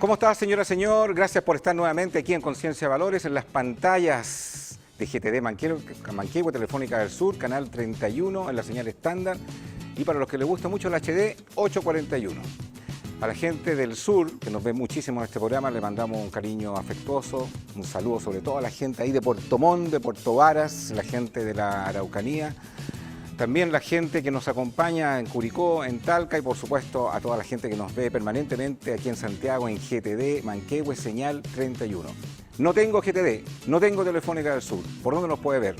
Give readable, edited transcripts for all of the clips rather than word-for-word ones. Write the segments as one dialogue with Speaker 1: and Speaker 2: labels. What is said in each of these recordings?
Speaker 1: ¿Cómo está, señora, señor? Gracias por estar nuevamente aquí en Conciencia de Valores, en las pantallas de GTD Manquehue, Telefónica del Sur, canal 31, en la señal estándar. Y para los que les gusta mucho el HD, 841. A la gente del sur, que nos ve muchísimo en este programa, le mandamos un cariño afectuoso, un saludo sobre todo a la gente ahí de Puerto Montt, de Puerto Varas, la gente de la Araucanía. También la gente que nos acompaña en Curicó, en Talca y por supuesto a toda la gente que nos ve permanentemente aquí en Santiago en GTD Manquehue, señal 31. No tengo GTD, no tengo Telefónica del Sur. ¿Por dónde nos puede ver?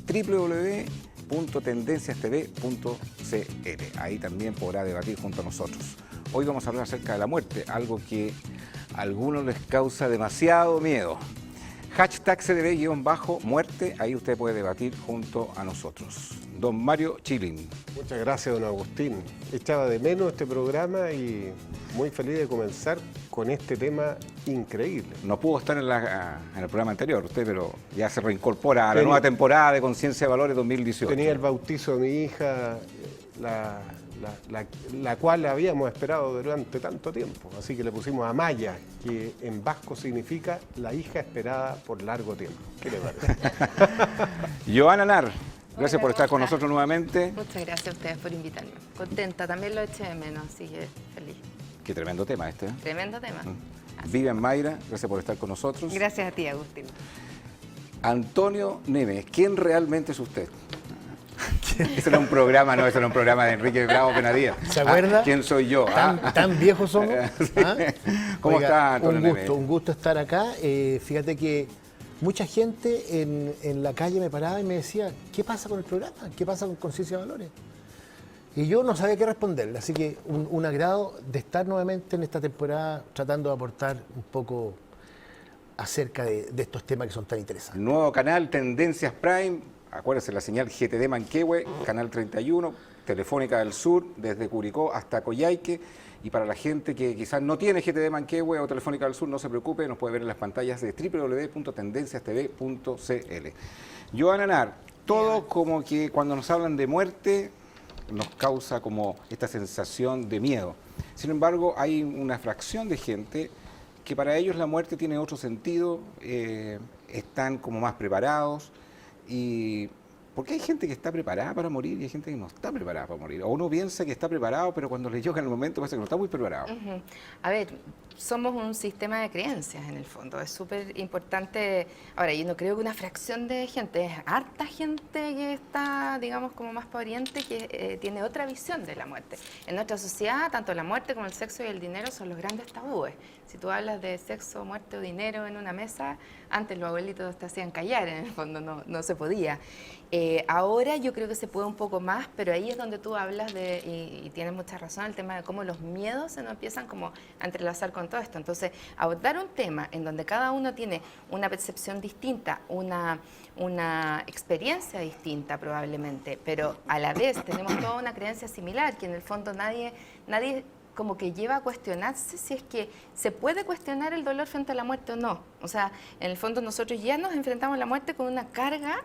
Speaker 1: www.tendenciastv.cl. Ahí también podrá debatir junto a nosotros. Hoy vamos a hablar acerca de la muerte, algo que a algunos les causa demasiado miedo. Hashtag CDB-muerte, ahí usted puede debatir junto a nosotros. Don Mario Chilin.
Speaker 2: Muchas gracias, don Agustín. Echaba de menos este programa y muy feliz de comenzar con este tema increíble.
Speaker 1: No pudo estar en el programa anterior usted, pero ya se reincorpora a la nueva temporada de Conciencia de Valores 2018.
Speaker 2: Tenía el bautizo de mi hija, la cual habíamos esperado durante tanto tiempo. Así que le pusimos Amaya, que en vasco significa la hija esperada por largo tiempo. ¿Qué le parece?
Speaker 1: Joana Nar, gracias por estar con nosotros nuevamente.
Speaker 3: Muchas gracias a ustedes por invitarme. Contenta, también lo eché de menos, así que feliz.
Speaker 1: Qué tremendo tema este, ¿eh?
Speaker 3: Tremendo tema.
Speaker 1: Vivian Mayra, gracias por estar con nosotros.
Speaker 3: Gracias a ti, Agustín.
Speaker 1: Antonio Nemes, ¿quién realmente es usted? Eso no es un programa, no, eso no es un programa de Enrique Bravo Penadía.
Speaker 4: ¿Se acuerda?
Speaker 1: ¿Quién soy yo?
Speaker 4: ¿Tan viejos somos?
Speaker 1: Sí. ¿Cómo está, Antonio Nemes?
Speaker 4: Un gusto estar acá. Fíjate que mucha gente en la calle me paraba y me decía, ¿qué pasa con el programa? ¿Qué pasa con Conciencia de Valores? Y yo no sabía qué responderle, así que un agrado de estar nuevamente en esta temporada tratando de aportar un poco acerca de estos temas que son tan interesantes.
Speaker 1: Nuevo canal, Tendencias Prime, acuérdense la señal GTD Manquehue, canal 31, Telefónica del Sur, desde Curicó hasta Coyhaique. Y para la gente que quizás no tiene GTD Manquehue o Telefónica del Sur, no se preocupe, nos puede ver en las pantallas de www.tendenciastv.cl. Joana Nar, todo como que cuando nos hablan de muerte nos causa como esta sensación de miedo. Sin embargo, hay una fracción de gente que para ellos la muerte tiene otro sentido, están como más preparados. Y porque hay gente que está preparada para morir y hay gente que no está preparada para morir. O uno piensa que está preparado, pero cuando le llega el momento parece que no está muy preparado.
Speaker 3: A ver, somos un sistema de creencias en el fondo. Es súper importante. Ahora, yo no creo que una fracción de gente, es harta gente que está, digamos, como más pariente, que tiene otra visión de la muerte. En nuestra sociedad, tanto la muerte como el sexo y el dinero son los grandes tabúes. Si tú hablas de sexo, muerte o dinero en una mesa, antes los abuelitos te hacían callar, en el fondo no se podía. Ahora yo creo que se puede un poco más, pero ahí es donde tú hablas y tienes mucha razón, el tema de cómo los miedos se nos empiezan como a entrelazar con todo esto. Entonces, abordar un tema en donde cada uno tiene una percepción distinta, una experiencia distinta probablemente, pero a la vez tenemos toda una creencia similar, que en el fondo nadie como que lleva a cuestionarse si es que se puede cuestionar el dolor frente a la muerte o no. O sea, en el fondo nosotros ya nos enfrentamos a la muerte con una carga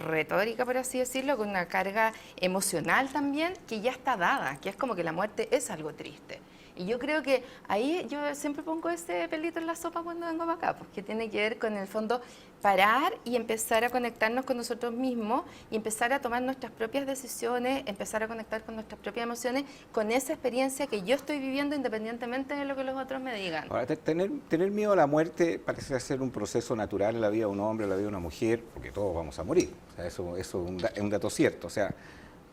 Speaker 3: retórica, por así decirlo, con una carga emocional también, que ya está dada, que es como que la muerte es algo triste. Y yo creo que ahí yo siempre pongo ese pelito en la sopa cuando vengo para acá, porque tiene que ver con, en el fondo, parar y empezar a conectarnos con nosotros mismos y empezar a tomar nuestras propias decisiones, empezar a conectar con nuestras propias emociones, con esa experiencia que yo estoy viviendo independientemente de lo que los otros me digan.
Speaker 1: Ahora, tener miedo a la muerte parece ser un proceso natural en la vida de un hombre, en la vida de una mujer, porque todos vamos a morir. O sea, eso es un dato cierto. O sea,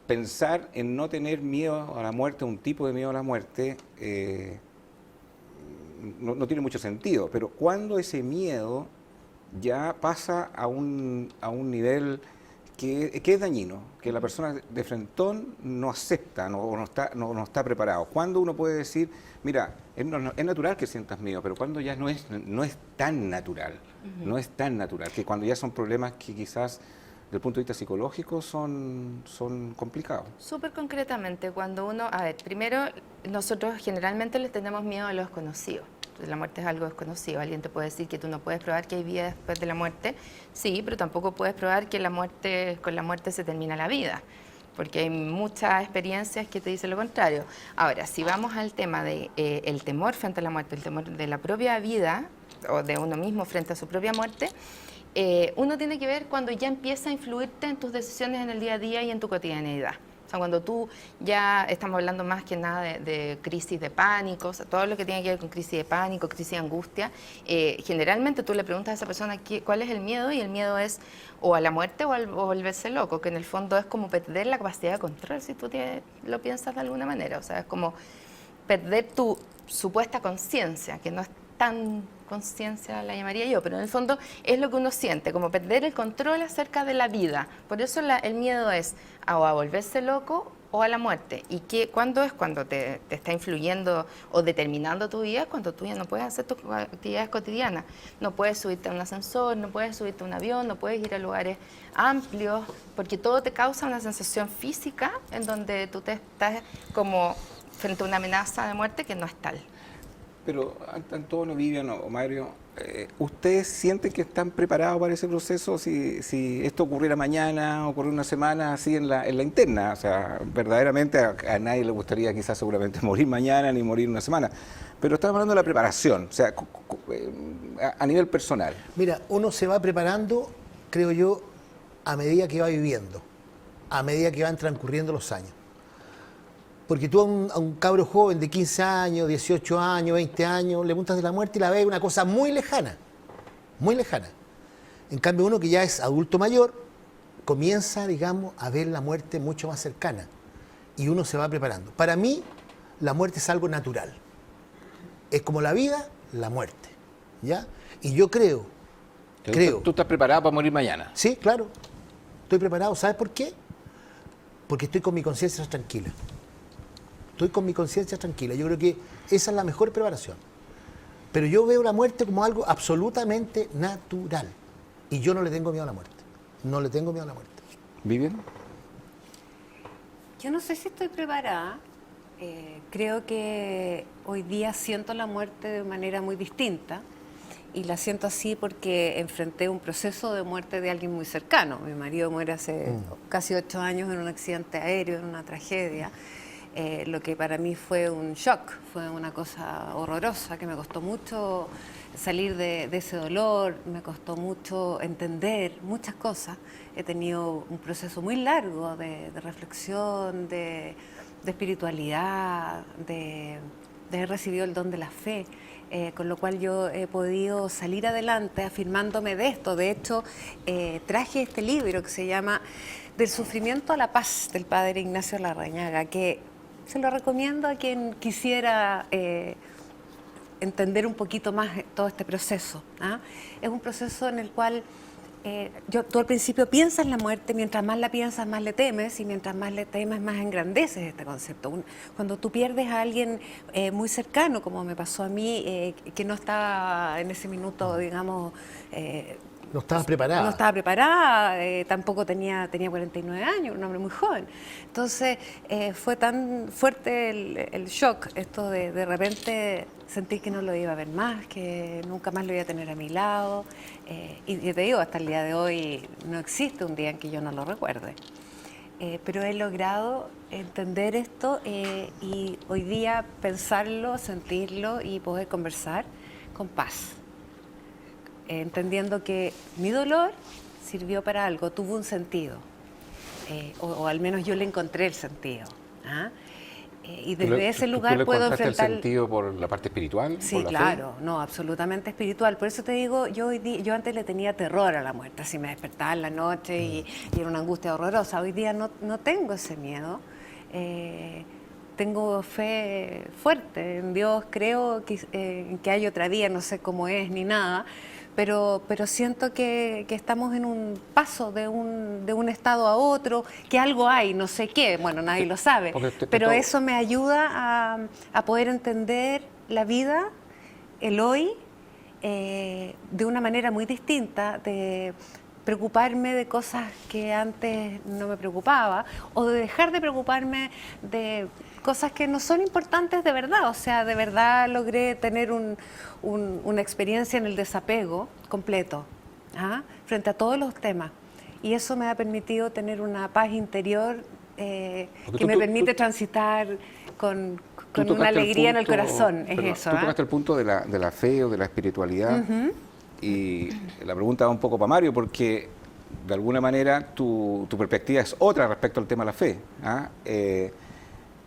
Speaker 1: pensar en no tener miedo a la muerte, un tipo de miedo a la muerte, no tiene mucho sentido. Pero cuando ese miedo ya pasa a un nivel que es dañino, que la persona de frentón no acepta, no está preparado. ¿Cuándo uno puede decir, mira, es natural que sientas miedo, pero cuando ya no es tan natural, no es tan natural, que cuando ya son problemas que quizás desde el punto de vista psicológico son complicados?
Speaker 3: Súper concretamente, cuando uno, a ver, primero nosotros generalmente le tenemos miedo a lo desconocido. La muerte es algo desconocido. Alguien te puede decir que tú no puedes probar que hay vida después de la muerte. Sí, pero tampoco puedes probar que con la muerte se termina la vida. porque hay muchas experiencias que te dicen lo contrario. Ahora, si vamos al tema de el temor frente a la muerte, el temor de la propia vida o de uno mismo frente a su propia muerte, uno tiene que ver cuando ya empieza a influirte en tus decisiones en el día a día y en tu cotidianeidad. O sea, cuando tú ya estamos hablando más que nada de crisis de pánico, o sea, todo lo que tiene que ver con crisis de pánico, crisis de angustia, generalmente tú le preguntas a esa persona cuál es el miedo, y el miedo es o a la muerte o volverse loco, que en el fondo es como perder la capacidad de control, si tú lo piensas de alguna manera. O sea, es como perder tu supuesta conciencia, que no es tan conciencia la llamaría yo, pero en el fondo es lo que uno siente, como perder el control acerca de la vida. Por eso el miedo es o a volverse loco o a la muerte. ¿Y cuándo es? Cuando te está influyendo o determinando tu vida, cuando tú ya no puedes hacer tus actividades cotidianas. No puedes subirte a un ascensor, no puedes subirte a un avión, no puedes ir a lugares amplios, porque todo te causa una sensación física en donde tú te estás como frente a una amenaza de muerte que no es tal.
Speaker 1: Pero Antonio, Vivian o Mario, ¿ustedes sienten que están preparados para ese proceso si esto ocurriera mañana, ocurriera una semana así en la interna? O sea, verdaderamente a nadie le gustaría quizás seguramente morir mañana ni morir una semana, pero estamos hablando de la preparación, o sea, a nivel personal.
Speaker 4: Mira, uno se va preparando, creo yo, a medida que va viviendo, a medida que van transcurriendo los años. Porque tú a un cabro joven de 15 años, 18 años, 20 años, le preguntas de la muerte y la ves una cosa muy lejana, muy lejana. En cambio, uno que ya es adulto mayor, comienza, digamos, a ver la muerte mucho más cercana. Y uno se va preparando. Para mí, la muerte es algo natural. Es como la vida, la muerte. ¿Ya? Y yo creo.
Speaker 1: ¿Tú estás preparado para morir mañana?
Speaker 4: Sí, claro. Estoy preparado. ¿Sabes por qué? Porque estoy con mi conciencia tranquila. Estoy con mi conciencia tranquila. Yo creo que esa es la mejor preparación. Pero yo veo la muerte como algo absolutamente natural. Y yo no le tengo miedo a la muerte. No le tengo miedo a la muerte.
Speaker 1: ¿Vivian?
Speaker 5: Yo no sé si estoy preparada. Creo que hoy día siento la muerte de manera muy distinta. Y la siento así porque enfrenté un proceso de muerte de alguien muy cercano. Mi marido muere hace casi 8 años en un accidente aéreo, en una tragedia. Lo que para mí fue un shock, fue una cosa horrorosa, que me costó mucho salir de ese dolor, me costó mucho entender muchas cosas. He tenido un proceso muy largo de reflexión, de espiritualidad, de haber recibido el don de la fe, con lo cual yo he podido salir adelante afirmándome de esto. De hecho, traje este libro que se llama Del sufrimiento a la paz, del padre Ignacio Larrañaga, que se lo recomiendo a quien quisiera entender un poquito más todo este proceso. Es un proceso en el cual tú al principio piensas en la muerte, mientras más la piensas, más le temes, y mientras más le temes, más engrandeces este concepto. Cuando tú pierdes a alguien muy cercano, como me pasó a mí, que no estaba en ese minuto, digamos...
Speaker 4: No estabas preparada.
Speaker 5: No estaba preparada, tampoco tenía 49 años, un hombre muy joven. Entonces fue tan fuerte el shock, esto de repente sentir que no lo iba a ver más, que nunca más lo iba a tener a mi lado. Y te digo, hasta el día de hoy no existe un día en que yo no lo recuerde. Pero he logrado entender esto y hoy día pensarlo, sentirlo y poder conversar con paz. Entendiendo que mi dolor sirvió para algo, tuvo un sentido, o al menos yo le encontré el sentido. Y desde ese lugar puedo enfrentar...
Speaker 1: ¿El sentido por la parte espiritual?
Speaker 5: Sí, claro, no, absolutamente espiritual. Por eso te digo, yo antes le tenía terror a la muerte, así me despertaba en la noche y era una angustia horrorosa. Hoy día no tengo ese miedo. Tengo fe fuerte en Dios, creo que hay otra vida, no sé cómo es ni nada, pero siento que estamos en un paso de un estado a otro, que algo hay, no sé qué, bueno, nadie lo sabe, pero eso me ayuda a poder entender la vida, el hoy, de una manera muy distinta, de preocuparme de cosas que antes no me preocupaba, o de dejar de preocuparme de cosas que no son importantes de verdad. O sea, de verdad logré tener una experiencia en el desapego completo, frente a todos los temas. Y eso me ha permitido tener una paz interior que me permite transitar con una alegría en el corazón. Es eso.
Speaker 1: Tú tocaste el punto de la fe o de la espiritualidad. Y la pregunta va un poco para Mario, porque de alguna manera tu perspectiva es otra respecto al tema de la fe.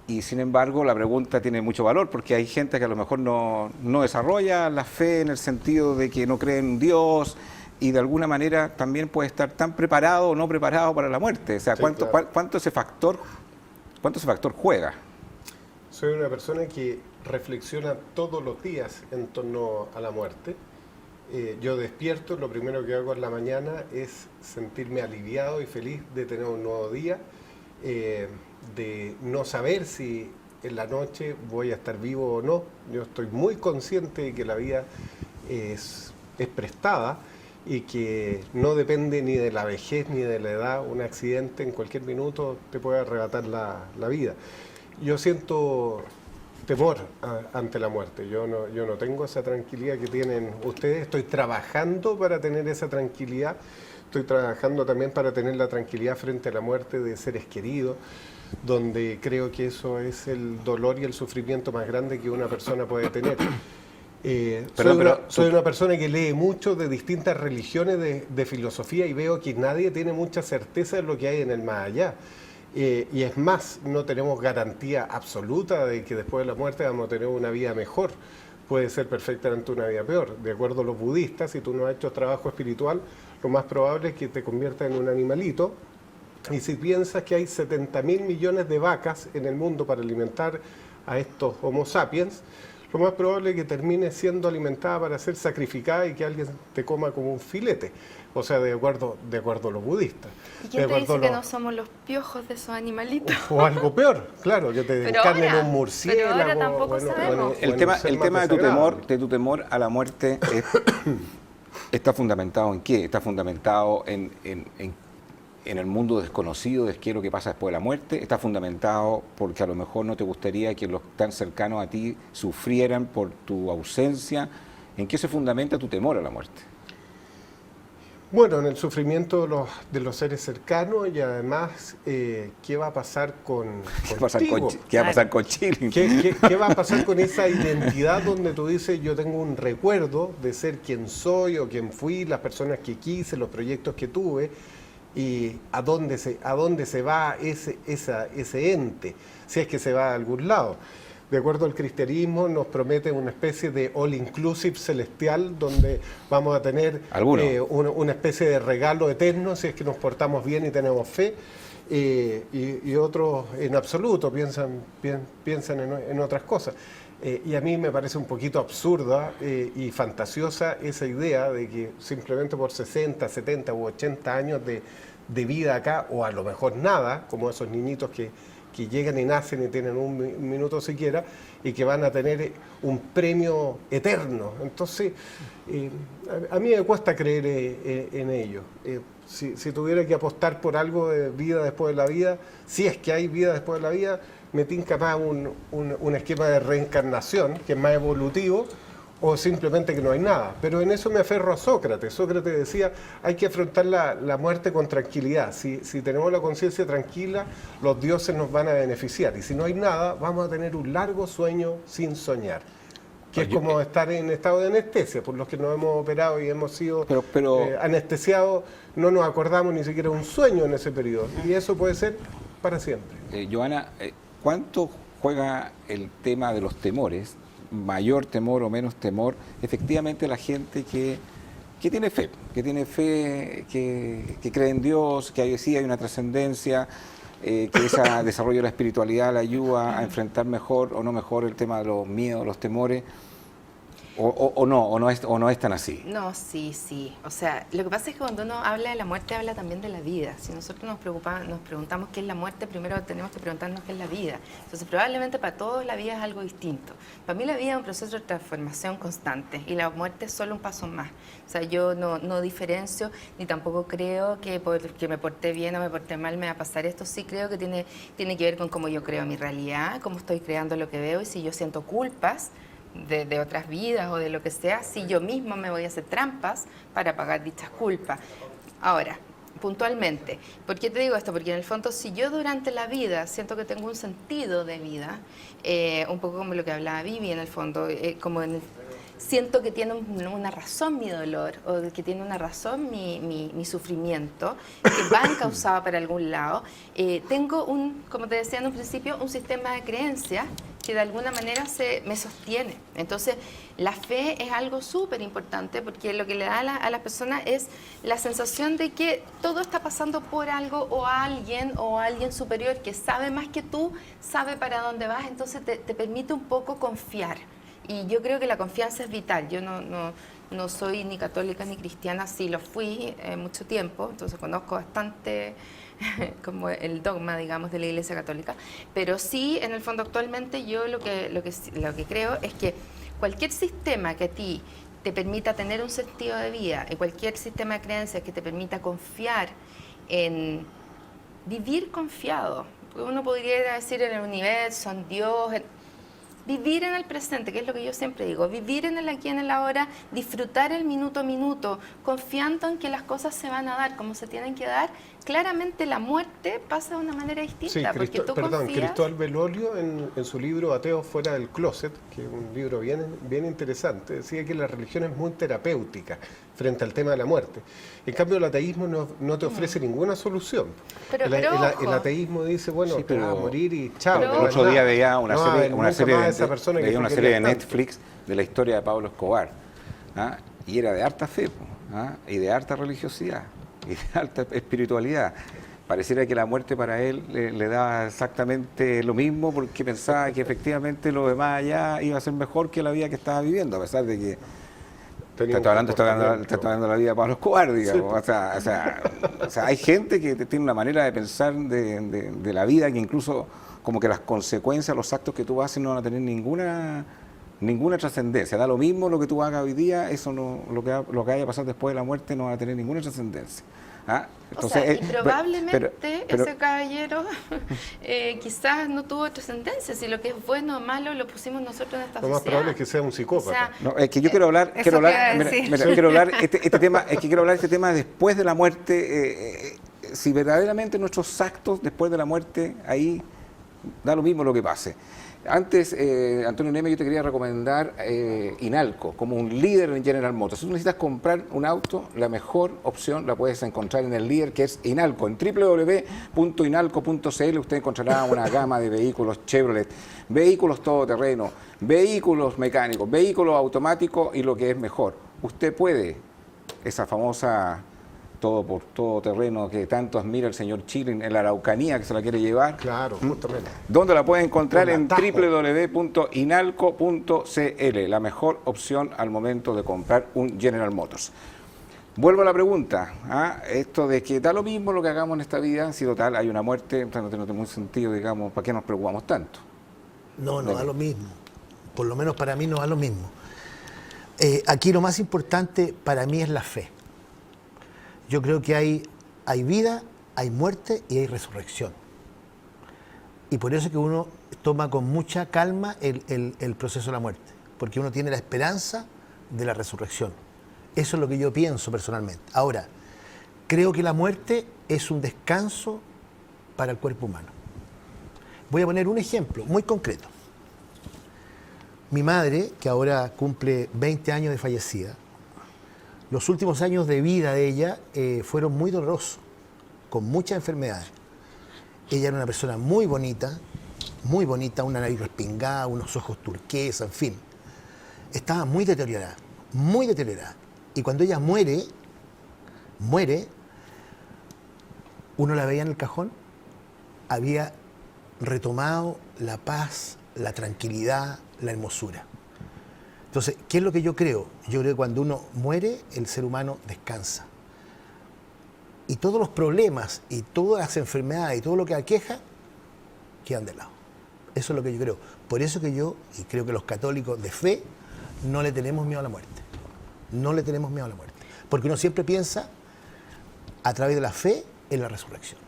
Speaker 1: Y sin embargo, la pregunta tiene mucho valor, porque hay gente que a lo mejor no desarrolla la fe en el sentido de que no cree en Dios, y de alguna manera también puede estar tan preparado o no preparado para la muerte. O sea,
Speaker 2: Sí,
Speaker 1: ¿cuánto,
Speaker 2: claro.
Speaker 1: cuánto ese factor juega?
Speaker 2: Soy una persona que reflexiona todos los días en torno a la muerte. Yo despierto, lo primero que hago en la mañana es sentirme aliviado y feliz de tener un nuevo día, de no saber si en la noche voy a estar vivo o no. Yo estoy muy consciente de que la vida es prestada y que no depende ni de la vejez ni de la edad. Un accidente en cualquier minuto te puede arrebatar la vida. Yo siento temor ante la muerte. Yo no tengo esa tranquilidad que tienen ustedes. Estoy trabajando para tener esa tranquilidad. Estoy trabajando también para tener la tranquilidad frente a la muerte de seres queridos, donde creo que eso es el dolor y el sufrimiento más grande que una persona puede tener. Soy una persona que lee mucho de distintas religiones de filosofía, y veo que nadie tiene mucha certeza de lo que hay en el más allá. Y es más, no tenemos garantía absoluta de que después de la muerte vamos a tener una vida mejor. Puede ser perfectamente una vida peor. De acuerdo a los budistas, si tú no has hecho trabajo espiritual, lo más probable es que te conviertas en un animalito. Y si piensas que hay 70.000 millones de vacas en el mundo para alimentar a estos Homo sapiens, lo más probable es que termine siendo alimentada para ser sacrificada y que alguien te coma como un filete. O sea, de acuerdo a los budistas.
Speaker 3: ¿Y quién te dice que no somos los piojos de esos animalitos?
Speaker 2: O algo peor, claro, que te
Speaker 3: Pero
Speaker 2: encarnen
Speaker 3: ahora-
Speaker 2: un murciélago.
Speaker 3: pero ahora tampoco sabemos.
Speaker 1: El tema de tu temor a la muerte está fundamentado ¿en qué? Está fundamentado en el mundo desconocido de qué es lo que pasa después de la muerte. Está fundamentado porque a lo mejor no te gustaría que los tan cercanos a ti sufrieran por tu ausencia. ¿En qué se fundamenta tu temor a la muerte?
Speaker 2: Bueno, en el sufrimiento de los seres cercanos, y además, ¿qué va a pasar
Speaker 1: ¿Qué va a pasar con Chile?
Speaker 2: ¿Qué va a pasar con esa identidad donde tú dices, yo tengo un recuerdo de ser quien soy o quien fui, las personas que quise, los proyectos que tuve, y a dónde se va ese ente, si es que se va a algún lado? De acuerdo al cristianismo, nos promete una especie de all-inclusive celestial, donde vamos a tener una especie de regalo eterno si es que nos portamos bien y tenemos fe, y otros en absoluto piensan en otras cosas. Y a mí me parece un poquito absurda y fantasiosa esa idea de que simplemente por 60, 70 u 80 años de vida acá, o a lo mejor nada, como esos niñitos que llegan y nacen y tienen un minuto siquiera, y que van a tener un premio eterno. Entonces, a mí me cuesta creer en ello. Si tuviera que apostar por algo de vida después de la vida, si es que hay vida después de la vida, me tinca más un esquema de reencarnación, que es más evolutivo, o simplemente que no hay nada. Pero en eso me aferro a Sócrates. Sócrates decía, hay que afrontar la muerte con tranquilidad. Si tenemos la conciencia tranquila, los dioses nos van a beneficiar. Y si no hay nada, vamos a tener un largo sueño sin soñar. Que es como estar en estado de anestesia. Por los que nos hemos operado y hemos sido anestesiados, no nos acordamos ni siquiera un sueño en ese periodo. Y eso puede ser para siempre.
Speaker 1: Joana, ¿cuánto juega el tema de los temores? Mayor temor o menos temor, efectivamente la gente que tiene fe, que cree en Dios, que sí hay una trascendencia, que ese desarrollo de la espiritualidad le ayuda a enfrentar mejor o no mejor el tema de los miedos, los temores, o no es tan así.
Speaker 3: No, sí. O sea, lo que pasa es que cuando uno habla de la muerte, habla también de la vida. Si nosotros nos preguntamos qué es la muerte, primero tenemos que preguntarnos qué es la vida. Entonces, probablemente para todos la vida es algo distinto. Para mí la vida es un proceso de transformación constante y la muerte es solo un paso más. O sea, yo no diferencio ni tampoco creo que porque me porté bien o me porté mal me va a pasar esto. Sí creo que tiene que ver con cómo yo creo mi realidad, cómo estoy creando lo que veo, y si yo siento culpas de otras vidas o de lo que sea, si yo misma me voy a hacer trampas para pagar dichas culpas. Ahora, puntualmente. ¿Por qué te digo esto? Porque en el fondo, si yo durante la vida siento que tengo un sentido de vida, un poco como lo que hablaba Vivi en el fondo, siento que tiene una razón mi dolor, o que tiene una razón mi sufrimiento, que va encauzado para algún lado, tengo como te decía en un principio, un sistema de creencias que de alguna manera me sostiene. Entonces, la fe es algo súper importante porque lo que le da a la persona es la sensación de que todo está pasando por algo o alguien superior que sabe más que tú, sabe para dónde vas, entonces te permite un poco confiar. Y yo creo que la confianza es vital. Yo no soy ni católica ni cristiana, sí lo fui mucho tiempo, entonces conozco bastante como el dogma, digamos, de la Iglesia Católica, pero sí, en el fondo, actualmente yo lo que creo es que cualquier sistema que a ti te permita tener un sentido de vida, y cualquier sistema de creencias que te permita confiar en vivir confiado, uno podría decir en el universo, en Dios, vivir en el presente, que es lo que yo siempre digo, vivir en el aquí, en el ahora, disfrutar el minuto a minuto, confiando en que las cosas se van a dar como se tienen que dar. Claramente la muerte pasa de una manera distinta,
Speaker 2: Sí,
Speaker 3: porque tú confías...
Speaker 2: Cristóbal Belolio en su libro Ateos fuera del closet, que es un libro bien interesante, decía que la religión es muy terapéutica frente al tema de la muerte. En cambio, el ateísmo no te ofrece ninguna solución.
Speaker 3: Pero
Speaker 2: El ateísmo dice, bueno,
Speaker 1: Sí,
Speaker 2: te vas a
Speaker 1: pero
Speaker 2: morir y chao.
Speaker 3: pero
Speaker 1: El otro día veía una
Speaker 2: serie
Speaker 1: de Netflix de la historia de Pablo Escobar, ¿ah? Y era de harta fe, ¿ah? Y de harta religiosidad, y de alta espiritualidad. Pareciera que la muerte para él le daba exactamente lo mismo porque pensaba que efectivamente lo demás allá iba a ser mejor que la vida que estaba viviendo, a pesar de que está hablando la vida de Pablo Escobar, digamos. Sí. O sea, hay gente que tiene una manera de pensar de la vida que incluso como que las consecuencias, los actos que tú haces no van a tener ninguna trascendencia. Da lo mismo lo que tú hagas hoy día, eso no, lo que vaya a pasar después de la muerte no va a tener ninguna trascendencia. ¿Ah? Entonces,
Speaker 3: y probablemente ese caballero quizás no tuvo trascendencia, si lo que es bueno o malo lo pusimos nosotros en esta sociedad.
Speaker 2: Lo más probable es que sea un psicópata.
Speaker 3: O sea,
Speaker 1: no, es que yo quiero hablar este tema después de la muerte, si verdaderamente nuestros actos después de la muerte, ahí da lo mismo lo que pase. Antes, Antonio Neme, yo te quería recomendar Inalco como un líder en General Motors. Si tú necesitas comprar un auto, la mejor opción la puedes encontrar en el líder que es Inalco. En www.inalco.cl usted encontrará una gama de vehículos Chevrolet, vehículos todoterreno, vehículos mecánicos, vehículos automáticos y lo que es mejor. Usted puede, esa famosa todo terreno que tanto admira el señor Chilin en la Araucanía, que se la quiere llevar.
Speaker 2: Claro, justamente.
Speaker 1: ¿Dónde la puede encontrar? En www.inalco.cl, la mejor opción al momento de comprar un General Motors. Vuelvo a la pregunta, esto de que da lo mismo lo que hagamos en esta vida, si total hay una muerte, no tiene mucho sentido, digamos, ¿para qué nos preocupamos tanto?
Speaker 4: No da lo mismo, por lo menos para mí no da lo mismo. Aquí lo más importante para mí es la fe. Yo creo que hay vida, hay muerte y hay resurrección. Y por eso es que uno toma con mucha calma el proceso de la muerte, porque uno tiene la esperanza de la resurrección. Eso es lo que yo pienso personalmente. Ahora, creo que la muerte es un descanso para el cuerpo humano. Voy a poner un ejemplo muy concreto. Mi madre, que ahora cumple 20 años de fallecida, los últimos años de vida de ella fueron muy dolorosos, con muchas enfermedades. Ella era una persona muy bonita, una nariz respingada, unos ojos turquesa, en fin. Estaba muy deteriorada. Y cuando ella muere, uno la veía en el cajón, había retomado la paz, la tranquilidad, la hermosura. Entonces, ¿qué es lo que yo creo? Yo creo que cuando uno muere, el ser humano descansa. Y todos los problemas, y todas las enfermedades, y todo lo que aqueja, quedan de lado. Eso es lo que yo creo. Por eso que yo, y creo que los católicos de fe, no le tenemos miedo a la muerte. No le tenemos miedo a la muerte. Porque uno siempre piensa, a través de la fe, en la resurrección.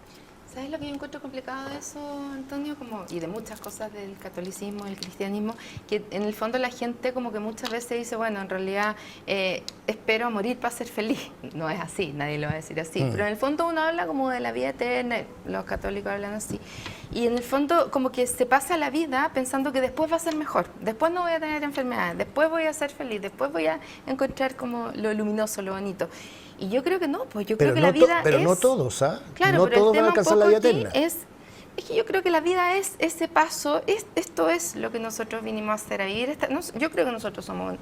Speaker 3: ¿Sabes lo que yo encuentro complicado de eso, Antonio? Y de muchas cosas del catolicismo, del cristianismo, que en el fondo la gente como que muchas veces dice, bueno, en realidad espero a morir para ser feliz. No es así, nadie lo va a decir así. Pero en el fondo uno habla como de la vida eterna, los católicos hablan así. Y en el fondo como que se pasa la vida pensando que después va a ser mejor, después no voy a tener enfermedades, después voy a ser feliz, después voy a encontrar como lo luminoso, lo bonito. Y yo creo que no, pues yo creo que la vida
Speaker 4: pero
Speaker 3: es...
Speaker 4: no todos, ¿ah?
Speaker 3: Claro,
Speaker 4: no
Speaker 3: pero
Speaker 4: todos
Speaker 3: el
Speaker 4: van a
Speaker 3: tema
Speaker 4: alcanzar
Speaker 3: un
Speaker 4: la
Speaker 3: poco
Speaker 4: vida
Speaker 3: aquí
Speaker 4: eterna.
Speaker 3: es que yo creo que la vida es ese paso, esto es lo que nosotros vinimos a hacer, a vivir. Yo creo que nosotros somos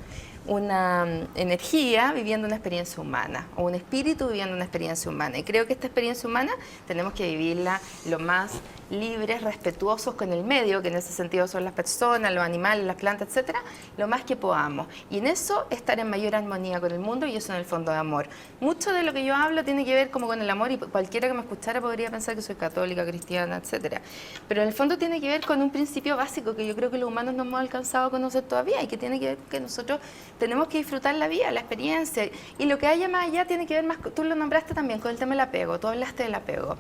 Speaker 3: una energía viviendo una experiencia humana, o un espíritu viviendo una experiencia humana. Y creo que esta experiencia humana tenemos que vivirla lo más libres, respetuosos con el medio, que en ese sentido son las personas, los animales, las plantas, etcétera, lo más que podamos. Y en eso estar en mayor armonía con el mundo, y eso en el fondo de amor. Mucho de lo que yo hablo tiene que ver como con el amor, y cualquiera que me escuchara podría pensar que soy católica, cristiana, etcétera. Pero en el fondo tiene que ver con un principio básico que yo creo que los humanos no hemos alcanzado a conocer todavía, y que tiene que ver que nosotros tenemos que disfrutar la vida, la experiencia, y lo que haya más allá tiene que ver más, tú lo nombraste también, con el tema del apego, tú hablaste del apego,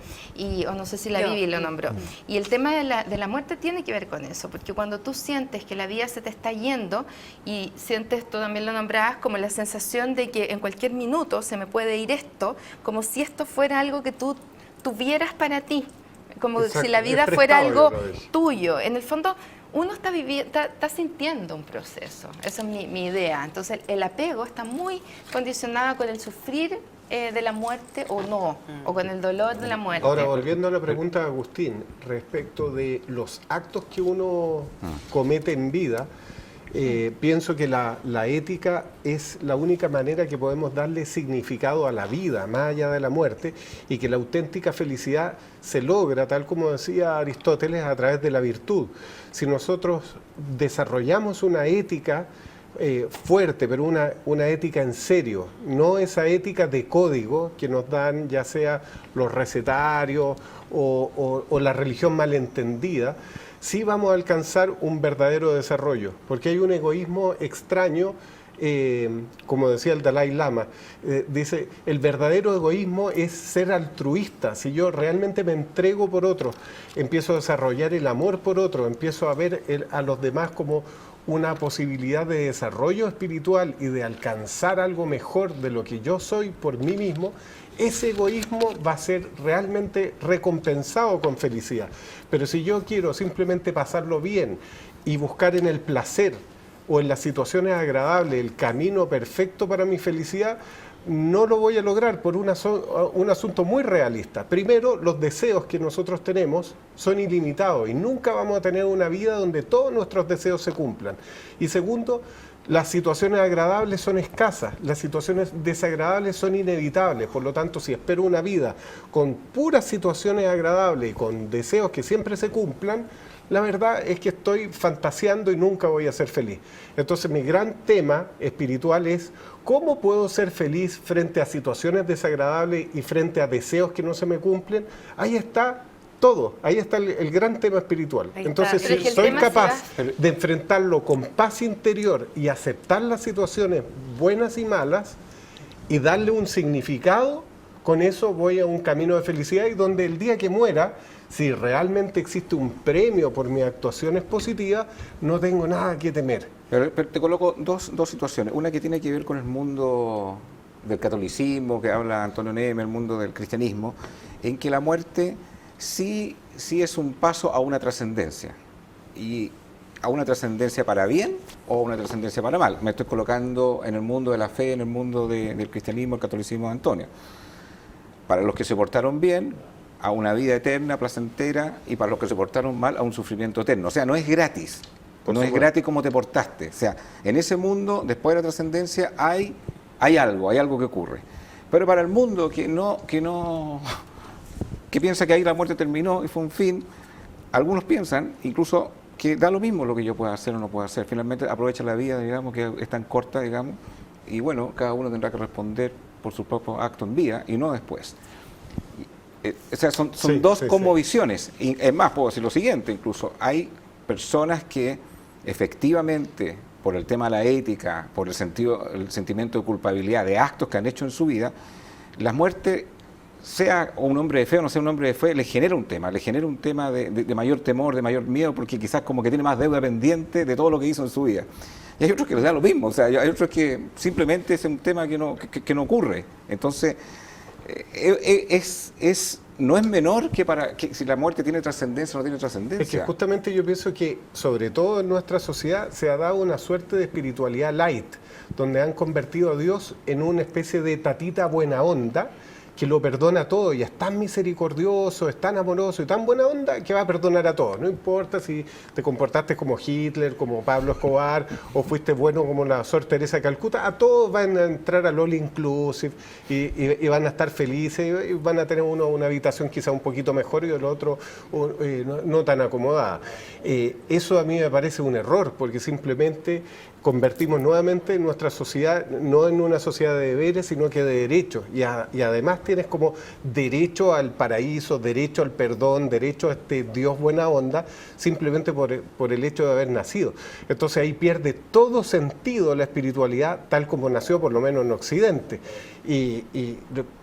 Speaker 3: o no sé si la Vivi lo nombró. Y el tema de la muerte tiene que ver con eso, porque cuando tú sientes que la vida se te está yendo y sientes, tú también lo nombrabas, como la sensación de que en cualquier minuto se me puede ir esto, como si esto fuera algo que tú tuvieras para ti, como
Speaker 2: Exacto,
Speaker 3: si la vida
Speaker 2: es
Speaker 3: fuera
Speaker 2: prestado,
Speaker 3: algo
Speaker 2: yo creo eso.
Speaker 3: tuyo. En el fondo, uno está sintiendo un proceso, esa es mi idea. Entonces, el apego está muy condicionado con el sufrir de la muerte o no, o con el dolor de la muerte.
Speaker 2: Ahora, volviendo a la pregunta de Agustín, respecto de los actos que uno comete en vida, pienso que la ética es la única manera que podemos darle significado a la vida, más allá de la muerte, y que la auténtica felicidad se logra, tal como decía Aristóteles, a través de la virtud. Si nosotros desarrollamos una ética fuerte, pero una ética en serio, no esa ética de código que nos dan ya sea los recetarios o la religión malentendida, sí vamos a alcanzar un verdadero desarrollo, porque hay un egoísmo extraño, como decía el Dalai Lama, dice, el verdadero egoísmo es ser altruista. Si yo realmente me entrego por otro, empiezo a desarrollar el amor por otro, empiezo a ver a los demás como una posibilidad de desarrollo espiritual y de alcanzar algo mejor de lo que yo soy por mí mismo, ese egoísmo va a ser realmente recompensado con felicidad. Pero si yo quiero simplemente pasarlo bien y buscar en el placer o en las situaciones agradables el camino perfecto para mi felicidad, no lo voy a lograr por un asunto muy realista. Primero, los deseos que nosotros tenemos son ilimitados y nunca vamos a tener una vida donde todos nuestros deseos se cumplan. Y segundo, las situaciones agradables son escasas, las situaciones desagradables son inevitables. Por lo tanto, si espero una vida con puras situaciones agradables y con deseos que siempre se cumplan, la verdad es que estoy fantaseando y nunca voy a ser feliz. Entonces, mi gran tema espiritual es cómo puedo ser feliz frente a situaciones desagradables y frente a deseos que no se me cumplen. Ahí está todo, ahí está el gran tema espiritual.
Speaker 5: Ahí
Speaker 2: Entonces,
Speaker 5: está.
Speaker 2: si soy capaz de enfrentarlo con paz interior y aceptar las situaciones buenas y malas y darle un significado, con eso voy a un camino de felicidad, y donde el día que muera, si realmente existe un premio por mis actuaciones positivas, no tengo nada que temer.
Speaker 1: Pero te coloco dos situaciones. Una que tiene que ver con el mundo del catolicismo, que habla Antonio Neme, el mundo del cristianismo, en que la muerte sí es un paso a una trascendencia. Y a una trascendencia para bien o a una trascendencia para mal. Me estoy colocando en el mundo de la fe, en el mundo del cristianismo, el catolicismo de Antonio. Para los que se portaron bien, a una vida eterna, placentera, y para los que se portaron mal, a un sufrimiento eterno. O sea, no es gratis. No es gratis como te portaste. O sea, en ese mundo, después de la trascendencia, hay algo que ocurre. Pero para el mundo que piensa que ahí la muerte terminó y fue un fin, algunos piensan incluso que da lo mismo lo que yo pueda hacer o no pueda hacer. Finalmente aprovecha la vida, digamos, que es tan corta, digamos, y bueno, cada uno tendrá que responder por su propio acto en vida y no después. O sea, son dos visiones. Y es más, puedo decir lo siguiente, incluso hay personas que efectivamente, por el tema de la ética, por el sentimiento de culpabilidad de actos que han hecho en su vida, la muerte sea un hombre de fe o no sea un hombre de fe, le genera un tema de mayor temor, de mayor miedo, porque quizás como que tiene más deuda pendiente de todo lo que hizo en su vida. Y hay otros que les da lo mismo, o sea, hay otros que simplemente es un tema que no ocurre. Entonces, no es menor que si la muerte tiene trascendencia o no tiene trascendencia.
Speaker 2: Es que justamente yo pienso que, sobre todo en nuestra sociedad, se ha dado una suerte de espiritualidad light, donde han convertido a Dios en una especie de tatita buena onda, que lo perdona todo y es tan misericordioso, es tan amoroso y tan buena onda que va a perdonar a todos. No importa si te comportaste como Hitler, como Pablo Escobar o fuiste bueno como la Sor Teresa de Calcuta, a todos van a entrar al all inclusive y van a estar felices y van a tener uno una habitación quizá un poquito mejor y el otro no tan acomodada. Eso a mí me parece un error porque simplemente convertimos nuevamente nuestra sociedad no en una sociedad de deberes, sino que de derechos. Y además tienes como derecho al paraíso, derecho al perdón, derecho a este Dios buena onda, simplemente por el hecho de haber nacido. Entonces ahí pierde todo sentido la espiritualidad tal como nació, por lo menos en Occidente. Y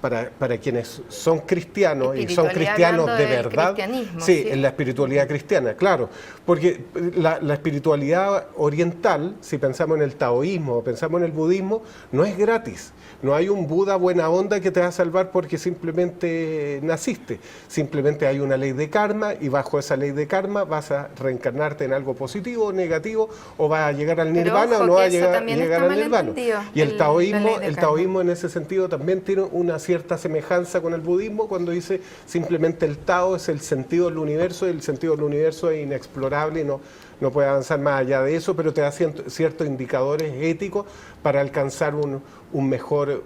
Speaker 2: para quienes son cristianos y son cristianos de verdad, sí, en la espiritualidad cristiana, claro, porque la espiritualidad oriental, si pensamos en el taoísmo o pensamos en el budismo, no es gratis. No hay un Buda buena onda que te va a salvar porque simplemente naciste. Simplemente hay una ley de karma y bajo esa ley de karma vas a reencarnarte en algo positivo o negativo o vas a llegar al nirvana o no vas a llegar al nirvana. Y el taoísmo en ese sentido también tiene una cierta semejanza con el budismo cuando dice simplemente el Tao es el sentido del universo y el sentido del universo es inexplorable y no puede avanzar más allá de eso, pero te da ciertos indicadores éticos para alcanzar un mejor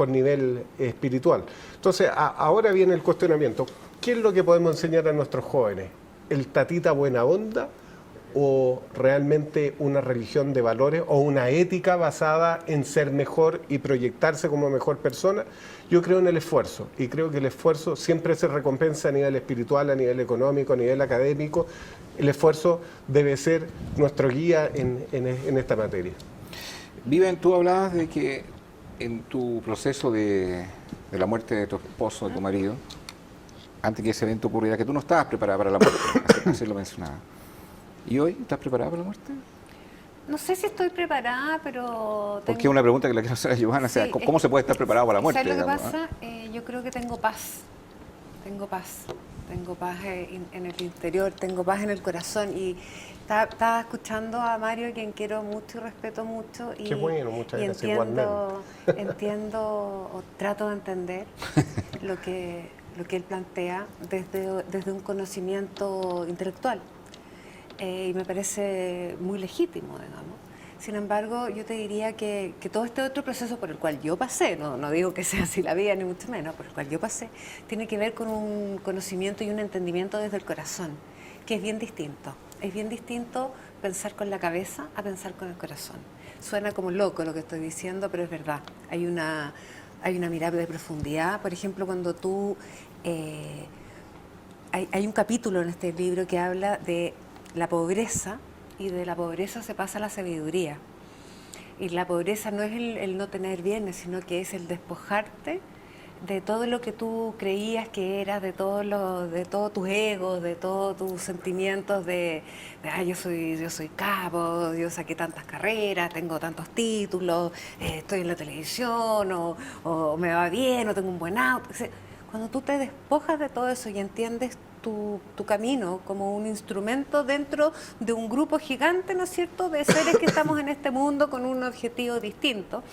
Speaker 2: nivel espiritual. Entonces, ahora viene el cuestionamiento. ¿Qué es lo que podemos enseñar a nuestros jóvenes? ¿El tatita buena onda o realmente una religión de valores o una ética basada en ser mejor y proyectarse como mejor persona? Yo creo en el esfuerzo y creo que el esfuerzo siempre se recompensa a nivel espiritual, a nivel económico, a nivel académico. El esfuerzo debe ser nuestro guía en esta materia.
Speaker 1: Vivian, tú hablabas de que en tu proceso de la muerte de tu esposo, de tu marido, antes que ese evento ocurriera, que tú no estabas preparada para la muerte, así lo mencionaba. ¿Y hoy estás preparada para la muerte?
Speaker 5: No sé si estoy preparada, pero...
Speaker 1: Porque es una pregunta que la quiero hacer a Giovanna,
Speaker 5: sí,
Speaker 1: o sea, ¿cómo se puede estar preparado para la muerte?
Speaker 5: ¿Sabes lo que
Speaker 1: digamos,
Speaker 5: pasa? Yo creo que tengo paz. Tengo paz en el interior, tengo paz en el corazón y estaba escuchando a Mario, a quien quiero mucho y respeto mucho.
Speaker 2: Qué bueno, muchas gracias, igualmente.
Speaker 5: Entiendo o trato de entender lo que él plantea desde un conocimiento intelectual y me parece muy legítimo, digamos. Sin embargo, yo te diría que todo este otro proceso por el cual yo pasé, no digo que sea así la vida, ni mucho menos, por el cual yo pasé, tiene que ver con un conocimiento y un entendimiento desde el corazón, que es bien distinto. Es bien distinto pensar con la cabeza a pensar con el corazón. Suena como loco lo que estoy diciendo, pero es verdad. Hay una mirada de profundidad. Por ejemplo, cuando tú... hay un capítulo en este libro que habla de la pobreza, y de la pobreza se pasa a la sabiduría. Y la pobreza no es el no tener bienes, sino que es el despojarte de todo lo que tú creías que eras, de todos tus egos, de todos tus sentimientos yo soy capo, yo saqué tantas carreras, tengo tantos títulos, estoy en la televisión, o me va bien, o tengo un buen auto. Cuando tú te despojas de todo eso y entiendes tu camino como un instrumento dentro de un grupo gigante, ¿no es cierto?, de seres que estamos en este mundo con un objetivo distinto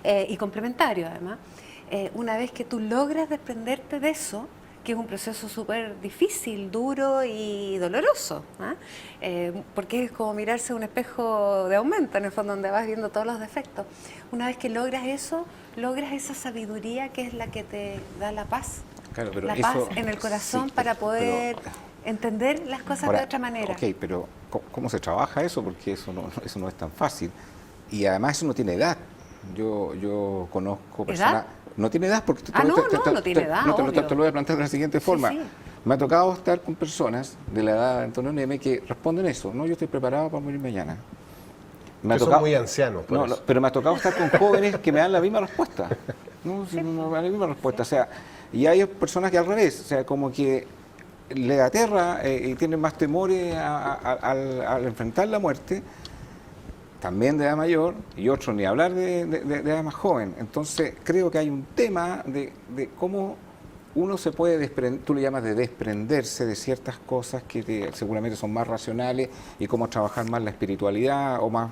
Speaker 5: y complementario además. Una vez que tú logras desprenderte de eso, que es un proceso súper difícil, duro y doloroso, porque es como mirarse a un espejo de aumento, en el fondo, donde vas viendo todos los defectos. Una vez que logras eso, logras esa sabiduría que es la que te da la paz.
Speaker 1: Claro, pero
Speaker 5: la paz en el corazón, sí, para poder entender las cosas ahora, de otra manera.
Speaker 1: Ok, pero ¿cómo se trabaja eso? Porque eso no es tan fácil. Y además eso no tiene edad. Yo conozco personas... No tiene edad porque...
Speaker 5: no tiene edad,
Speaker 1: te lo voy a plantear de la siguiente forma.
Speaker 5: Sí.
Speaker 1: Me ha tocado estar con personas de la edad de Antonio Neme que responden eso. No, yo estoy preparado para morir mañana.
Speaker 2: Son muy ancianos.
Speaker 1: Pero me ha tocado estar con jóvenes que me dan la misma respuesta. La misma respuesta. O sea, Y hay personas que al revés, o sea, como que le aterra y tienen más temores al enfrentar la muerte, también de edad mayor, y otros ni hablar de edad más joven. Entonces creo que hay un tema de cómo uno se puede desprender, tú le llamas de desprenderse de ciertas cosas que seguramente son más racionales, y cómo trabajar más la espiritualidad o más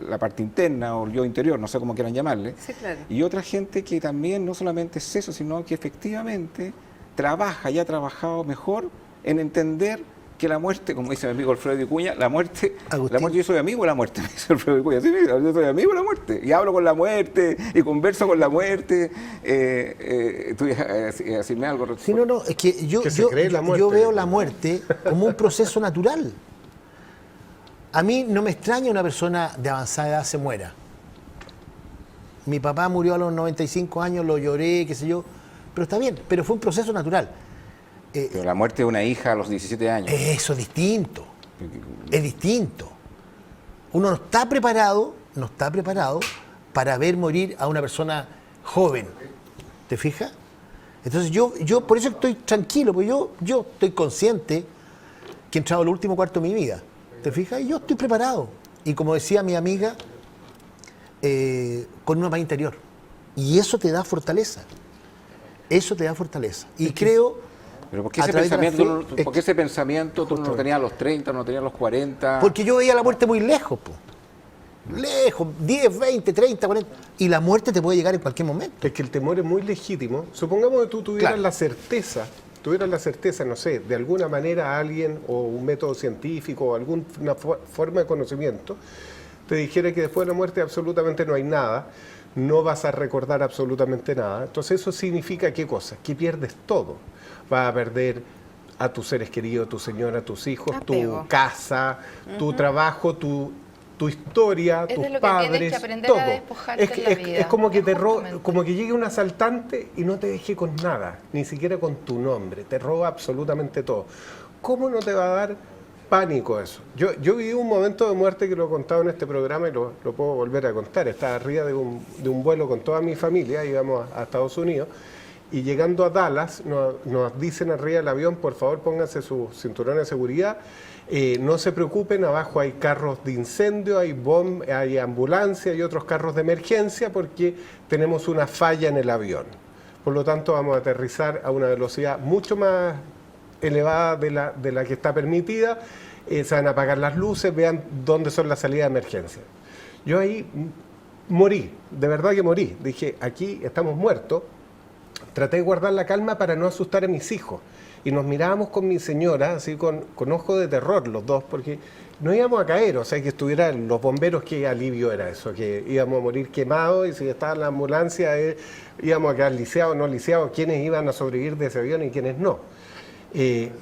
Speaker 1: la parte interna o el yo interior, no sé cómo quieran llamarle.
Speaker 5: Sí, claro.
Speaker 1: Y otra gente que también no solamente es eso, sino que efectivamente trabaja y ha trabajado mejor en entender que la muerte, como dice mi amigo Alfredo Vicuña, la muerte, yo soy amigo de la muerte, me dice Alfredo Vicuña, sí, yo soy amigo de la muerte, y hablo con la muerte, y converso con la muerte. Tú ibas a decirme algo.
Speaker 4: Sí, no, es que yo veo la muerte como un proceso natural. A mí no me extraña una persona de avanzada edad se muera. Mi papá murió a los 95 años, lo lloré, qué sé yo, pero está bien, pero fue un proceso natural.
Speaker 1: Pero la muerte de una hija a los 17 años.
Speaker 4: Eso es distinto. Es distinto. Uno no está preparado para ver morir a una persona joven. ¿Te fijas? Entonces yo por eso estoy tranquilo, porque yo estoy consciente que he entrado en el último cuarto de mi vida. ¿Te fijas? Y yo estoy preparado. Y como decía mi amiga, con una paz interior. Y eso te da fortaleza. Eso te da fortaleza. Y creo...
Speaker 1: Pero ¿por qué ese pensamiento tú no lo tenías a los 30, no lo tenías a los 40?
Speaker 4: Porque yo veía la muerte muy lejos, po. Lejos, 10, 20, 30, 40. Y la muerte te puede llegar en cualquier momento.
Speaker 2: Es que el temor es muy legítimo. Supongamos que tú tuvieras
Speaker 4: Claro.
Speaker 2: la certeza, no sé, de alguna manera alguien o un método científico o alguna forma de conocimiento te dijera que después de la muerte absolutamente no hay nada, no vas a recordar absolutamente nada. Entonces eso significa ¿qué cosa? Que pierdes todo. Vas a perder a tus seres queridos, tu señora, tus hijos,
Speaker 3: Apego.
Speaker 2: tu casa, tu trabajo, tu historia,
Speaker 3: Es de
Speaker 2: tus
Speaker 3: lo que
Speaker 2: padres,
Speaker 3: tienes que aprender
Speaker 2: todo.
Speaker 3: a despojarte en la vida.
Speaker 2: Es como que
Speaker 3: Justamente.
Speaker 2: como que llegue un asaltante y no te deje con nada, ni siquiera con tu nombre, te roba absolutamente todo. ¿Cómo no te va a dar pánico eso? Yo viví un momento de muerte que lo he contado en este programa y lo puedo volver a contar. Estaba arriba de un vuelo con toda mi familia, íbamos a Estados Unidos, y llegando a Dallas nos dicen arriba del avión, por favor pónganse sus cinturones de seguridad, no se preocupen, abajo hay carros de incendio, hay ambulancia y otros carros de emergencia porque tenemos una falla en el avión. Por lo tanto vamos a aterrizar a una velocidad mucho más elevada de la que está permitida, se van a apagar las luces, vean dónde son las salidas de emergencia. Yo ahí morí, de verdad que morí, dije, aquí estamos muertos. Traté de guardar la calma para no asustar a mis hijos. Y nos mirábamos con mi señora, así con ojo de terror los dos, porque no íbamos a caer, o sea, que estuvieran los bomberos, qué alivio era eso, que íbamos a morir quemados y si estaba en la ambulancia íbamos a quedar lisiados, no lisiados, quiénes iban a sobrevivir de ese avión y quiénes no.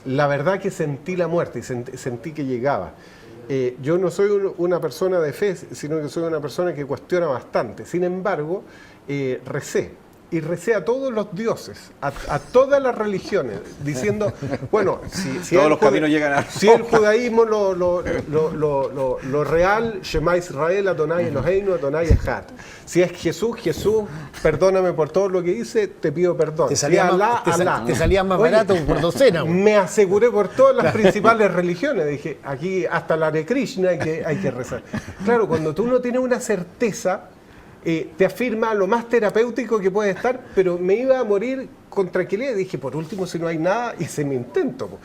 Speaker 2: La verdad que sentí la muerte y sentí que llegaba. Yo no soy una persona de fe, sino que soy una persona que cuestiona bastante. Sin embargo, recé. Y recé a todos los dioses, a todas las religiones, diciendo, bueno, si
Speaker 1: todos los caminos llegan a
Speaker 2: si el judaísmo lo real, Shema Israel, Adonai Eloheinu, Adonai Echad. Si es Jesús, perdóname por todo lo que hice, te pido perdón.
Speaker 4: Te salía,
Speaker 2: Si
Speaker 4: más,
Speaker 2: Alá.
Speaker 4: te salía más
Speaker 2: Oye,
Speaker 4: barato por docena.
Speaker 2: Me aseguré por todas las principales religiones. Dije, aquí hasta la de Krishna hay que rezar. Claro, cuando tú no tienes una certeza, te afirma lo más terapéutico que puede estar, pero me iba a morir con tranquilidad. Dije, por último, si no hay nada, hice mi intento.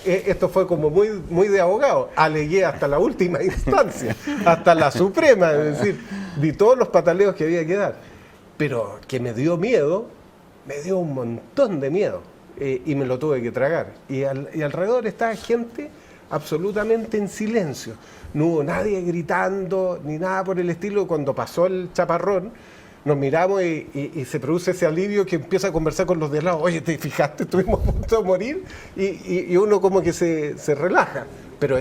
Speaker 2: Esto fue como muy de abogado. Alegué hasta la última instancia, hasta la suprema, es decir, di todos los pataleos que había que dar. Pero que me dio miedo, me dio un montón de miedo, y me lo tuve que tragar. Y alrededor estaba gente absolutamente en silencio. No hubo nadie gritando ni nada por el estilo. Cuando pasó el chaparrón, nos miramos y se produce ese alivio que empieza a conversar con los de al lado. Oye, ¿te fijaste? Estuvimos a punto de morir, y uno como que se relaja. Pero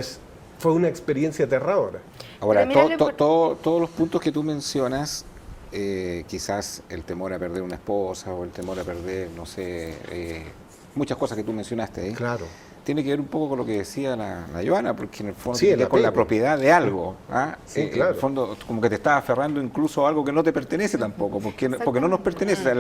Speaker 2: fue una experiencia aterradora.
Speaker 1: Ahora,
Speaker 3: Pero mira,
Speaker 1: todos los puntos que tú mencionas, quizás el temor a perder una esposa o el temor a perder, no sé, muchas cosas que tú mencionaste,
Speaker 2: Claro.
Speaker 1: tiene que ver un poco con lo que decía la Joana, porque en el fondo
Speaker 2: Sí,
Speaker 1: tiene
Speaker 2: el
Speaker 1: que ver con la
Speaker 2: apego.
Speaker 1: propiedad de algo. ¿Ah?
Speaker 2: Sí, claro.
Speaker 1: En el fondo, como que te estás aferrando incluso a algo que no te pertenece tampoco, porque no nos pertenece. O sea, en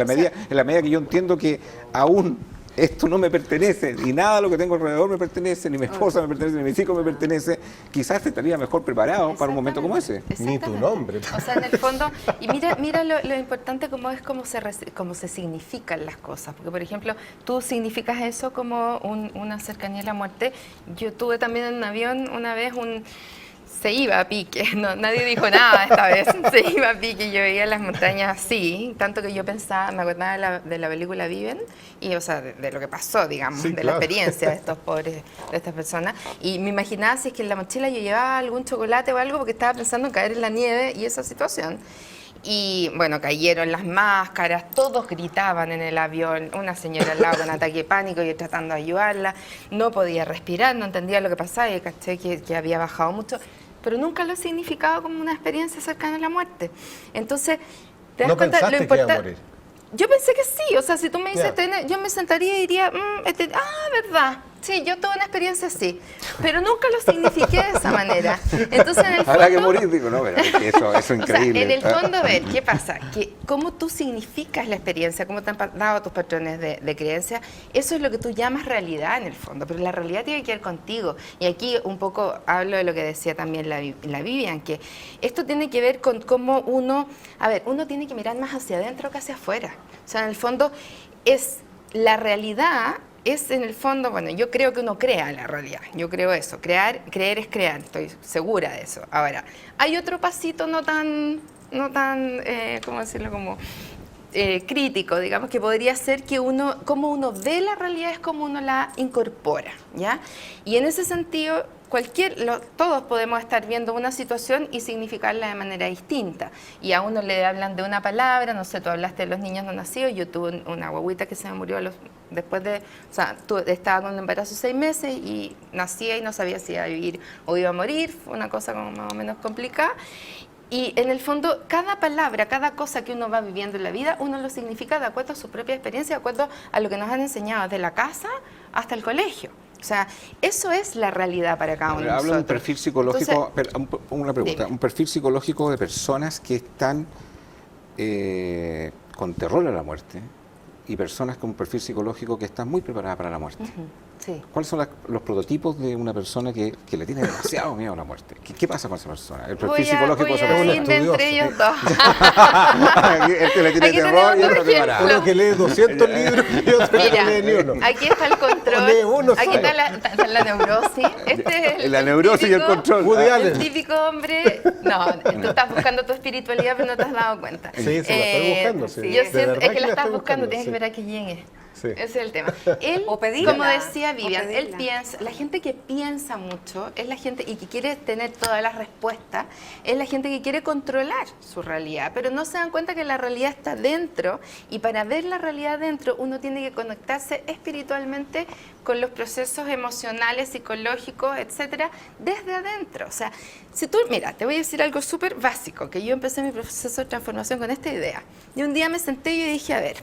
Speaker 1: la medida que yo entiendo que aún esto no me pertenece, y nada de lo que tengo alrededor me pertenece, ni mi esposa me pertenece, ni mis hijos me pertenece, quizás estaría mejor preparado para un momento como ese.
Speaker 2: Ni tu nombre.
Speaker 3: O sea, en el fondo, y mira lo importante como es cómo se significan las cosas. Porque, por ejemplo, tú significas eso como una cercanía a la muerte. Yo tuve también en un avión una vez se iba a pique, no, nadie dijo nada esta vez, se iba a pique, yo veía las montañas así, tanto que yo pensaba, me acordaba de la película Viven, y o sea, de lo que pasó, digamos,
Speaker 2: Sí,
Speaker 3: de
Speaker 2: claro.
Speaker 3: la experiencia de estos pobres, de estas personas, y me imaginaba si es que en la mochila yo llevaba algún chocolate o algo, porque estaba pensando en caer en la nieve y esa situación. Y bueno, cayeron las máscaras, todos gritaban en el avión, una señora al lado con ataque de pánico, yo tratando de ayudarla, no podía respirar, no entendía lo que pasaba y caché que había bajado mucho, pero nunca lo he significado como una experiencia cercana a la muerte. Entonces, ¿te das
Speaker 2: ¿No
Speaker 3: cuenta
Speaker 2: pensaste
Speaker 3: lo
Speaker 2: que iba a
Speaker 3: importante?
Speaker 2: morir?
Speaker 3: Yo pensé que sí, o sea, si tú me dices,
Speaker 2: Ya.
Speaker 3: yo me sentaría y diría, verdad, sí, yo tuve una experiencia así, pero nunca lo signifiqué de esa manera. Entonces, en el fondo,
Speaker 1: Habrá que morir, digo, no, pero eso es
Speaker 3: o sea,
Speaker 1: increíble.
Speaker 3: en el fondo, a ver, ¿qué pasa? Que cómo tú significas la experiencia, cómo te han dado tus patrones de creencia, eso es lo que tú llamas realidad en el fondo, pero la realidad tiene que ver contigo. Y aquí un poco hablo de lo que decía también la Vivian, que esto tiene que ver con cómo uno tiene que mirar más hacia adentro que hacia afuera. O sea, en el fondo, la realidad es en el fondo, bueno, yo creo que uno crea la realidad, yo creo eso, creer es crear, estoy segura de eso. Ahora, hay otro pasito no tan, ¿cómo decirlo? Como crítico, digamos, que podría ser que como uno ve la realidad es como uno la incorpora, ¿ya? Y en ese sentido, todos podemos estar viendo una situación y significarla de manera distinta. Y a uno le hablan de una palabra, no sé, tú hablaste de los niños no nacidos, yo tuve una guaguita que se me murió después de, o sea, estaba con un embarazo 6 meses y nacía y no sabía si iba a vivir o iba a morir, fue una cosa como más o menos complicada. Y en el fondo, cada palabra, cada cosa que uno va viviendo en la vida, uno lo significa de acuerdo a su propia experiencia, de acuerdo a lo que nos han enseñado desde la casa hasta el colegio. O sea, eso es la realidad para cada uno de
Speaker 1: Hablo
Speaker 3: nosotros.
Speaker 1: de un perfil psicológico,
Speaker 3: Entonces,
Speaker 1: una pregunta,
Speaker 3: dime.
Speaker 1: un perfil psicológico de personas que están con terror a la muerte y personas con un perfil psicológico que están muy preparadas para la muerte.
Speaker 3: Sí.
Speaker 1: ¿Cuáles son los prototipos de una persona que le tiene demasiado miedo a la muerte? ¿Qué pasa con esa persona? El perfil psicológico de esa
Speaker 3: voy a
Speaker 1: persona.
Speaker 3: ir de entre ellos dos.
Speaker 1: El que le tiene
Speaker 3: Aquí
Speaker 1: terror y
Speaker 3: tenemos
Speaker 1: otro
Speaker 3: dos
Speaker 1: que para.
Speaker 2: Uno que lee 200 libros y otro que
Speaker 3: Mira,
Speaker 2: no lee ni uno.
Speaker 3: aquí está el control,
Speaker 2: Lee uno
Speaker 3: aquí
Speaker 2: solo.
Speaker 3: está la neurosis. Este es
Speaker 1: La neurosis y el control.
Speaker 2: Woody
Speaker 3: El
Speaker 2: Allen.
Speaker 3: típico hombre, no, tú estás buscando tu espiritualidad pero no te has dado cuenta.
Speaker 2: Sí, sí, la estoy buscando, sí.
Speaker 3: Yo
Speaker 2: De
Speaker 3: siento,
Speaker 2: verdad
Speaker 3: es que
Speaker 2: que
Speaker 3: la
Speaker 2: la
Speaker 3: estás
Speaker 2: estoy
Speaker 3: buscando,
Speaker 2: buscando,
Speaker 3: tienes
Speaker 2: sí.
Speaker 3: que ver a que llegue.
Speaker 2: Sí.
Speaker 3: Ese es el tema. Él,
Speaker 5: O pedirla,
Speaker 3: como decía
Speaker 5: o
Speaker 3: Vivian, él
Speaker 5: pedirla.
Speaker 3: piensa, la gente que piensa mucho es la gente y que quiere tener todas las respuestas, es la gente que quiere controlar su realidad, pero no se dan cuenta que la realidad está dentro y para ver la realidad dentro uno tiene que conectarse espiritualmente con los procesos emocionales, psicológicos, etcétera, desde adentro. O sea, si tú, mira, te voy a decir algo súper básico, que yo empecé mi proceso de transformación con esta idea. Y un día me senté y yo dije, a ver,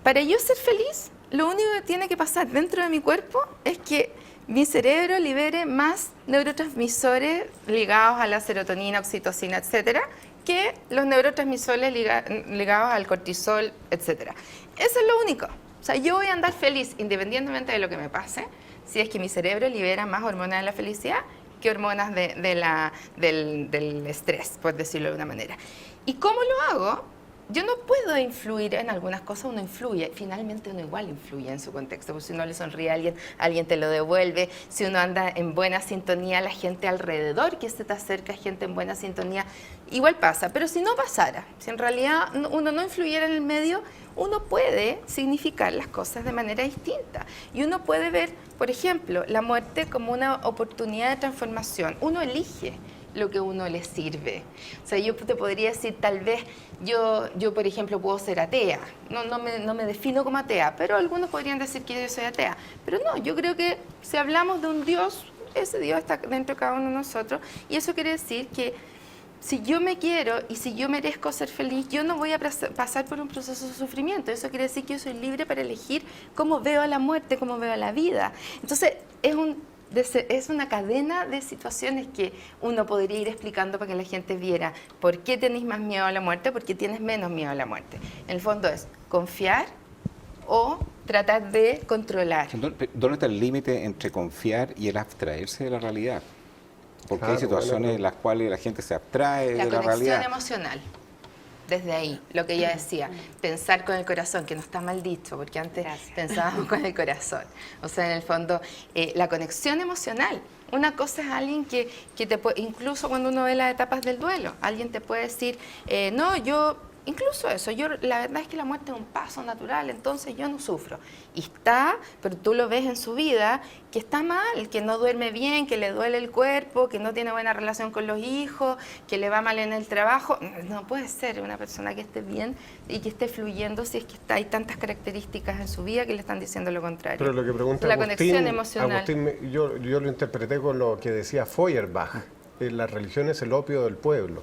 Speaker 3: para yo ser feliz, lo único que tiene que pasar dentro de mi cuerpo es que mi cerebro libere más neurotransmisores ligados a la serotonina, oxitocina, etcétera, que los neurotransmisores ligados al cortisol, etcétera. Eso es lo único. O sea, yo voy a andar feliz independientemente de lo que me pase, si es que mi cerebro libera más hormonas de la felicidad que hormonas del estrés, por decirlo de una manera. ¿Y cómo lo hago? Yo no puedo influir en algunas cosas, uno influye, finalmente uno igual influye en su contexto, porque si uno le sonríe a alguien te lo devuelve, si uno anda en buena sintonía, la gente alrededor que se te acerca, gente en buena sintonía, igual pasa, pero si no pasara, si en realidad uno no influyera en el medio, uno puede significar las cosas de manera distinta y uno puede ver, por ejemplo, la muerte como una oportunidad de transformación, uno elige lo que uno le sirve. O sea, yo te podría decir, tal vez yo por ejemplo, puedo ser atea. No me defino como atea, pero algunos podrían decir que yo soy atea. Pero no, yo creo que si hablamos de un Dios, ese Dios está dentro de cada uno de nosotros. Y eso quiere decir que si yo me quiero y si yo merezco ser feliz, yo no voy a pasar por un proceso de sufrimiento. Eso quiere decir que yo soy libre para elegir cómo veo a la muerte, cómo veo a la vida. Entonces, es una cadena de situaciones que uno podría ir explicando para que la gente viera por qué tenéis más miedo a la muerte, por qué tienes menos miedo a la muerte. En el fondo es confiar o tratar de controlar.
Speaker 1: ¿Dónde está el límite entre confiar y el abstraerse de la realidad? Porque
Speaker 2: Claro,
Speaker 1: hay situaciones
Speaker 2: bueno,
Speaker 1: en las cuales la gente se abstrae
Speaker 3: La
Speaker 1: de la
Speaker 3: conexión
Speaker 1: realidad.
Speaker 3: emocional. Desde ahí, lo que ella decía, pensar con el corazón, que no está mal dicho, porque antes
Speaker 5: Gracias.
Speaker 3: pensábamos con el corazón. O sea, en el fondo, la conexión emocional. Una cosa es alguien que te puede, incluso cuando uno ve las etapas del duelo, alguien te puede decir, no, yo, incluso eso, la verdad es que la muerte es un paso natural, entonces yo no sufro. Y está, pero tú lo ves en su vida, que está mal, que no duerme bien, que le duele el cuerpo, que no tiene buena relación con los hijos, que le va mal en el trabajo. No puede ser una persona que esté bien y que esté fluyendo si es que hay tantas características en su vida que le están diciendo lo contrario.
Speaker 2: Pero lo que pregunta
Speaker 3: la
Speaker 2: Agustín,
Speaker 3: conexión emocional.
Speaker 2: Agustín, yo lo interpreté con lo que decía Feuerbach. La religión es el opio del pueblo.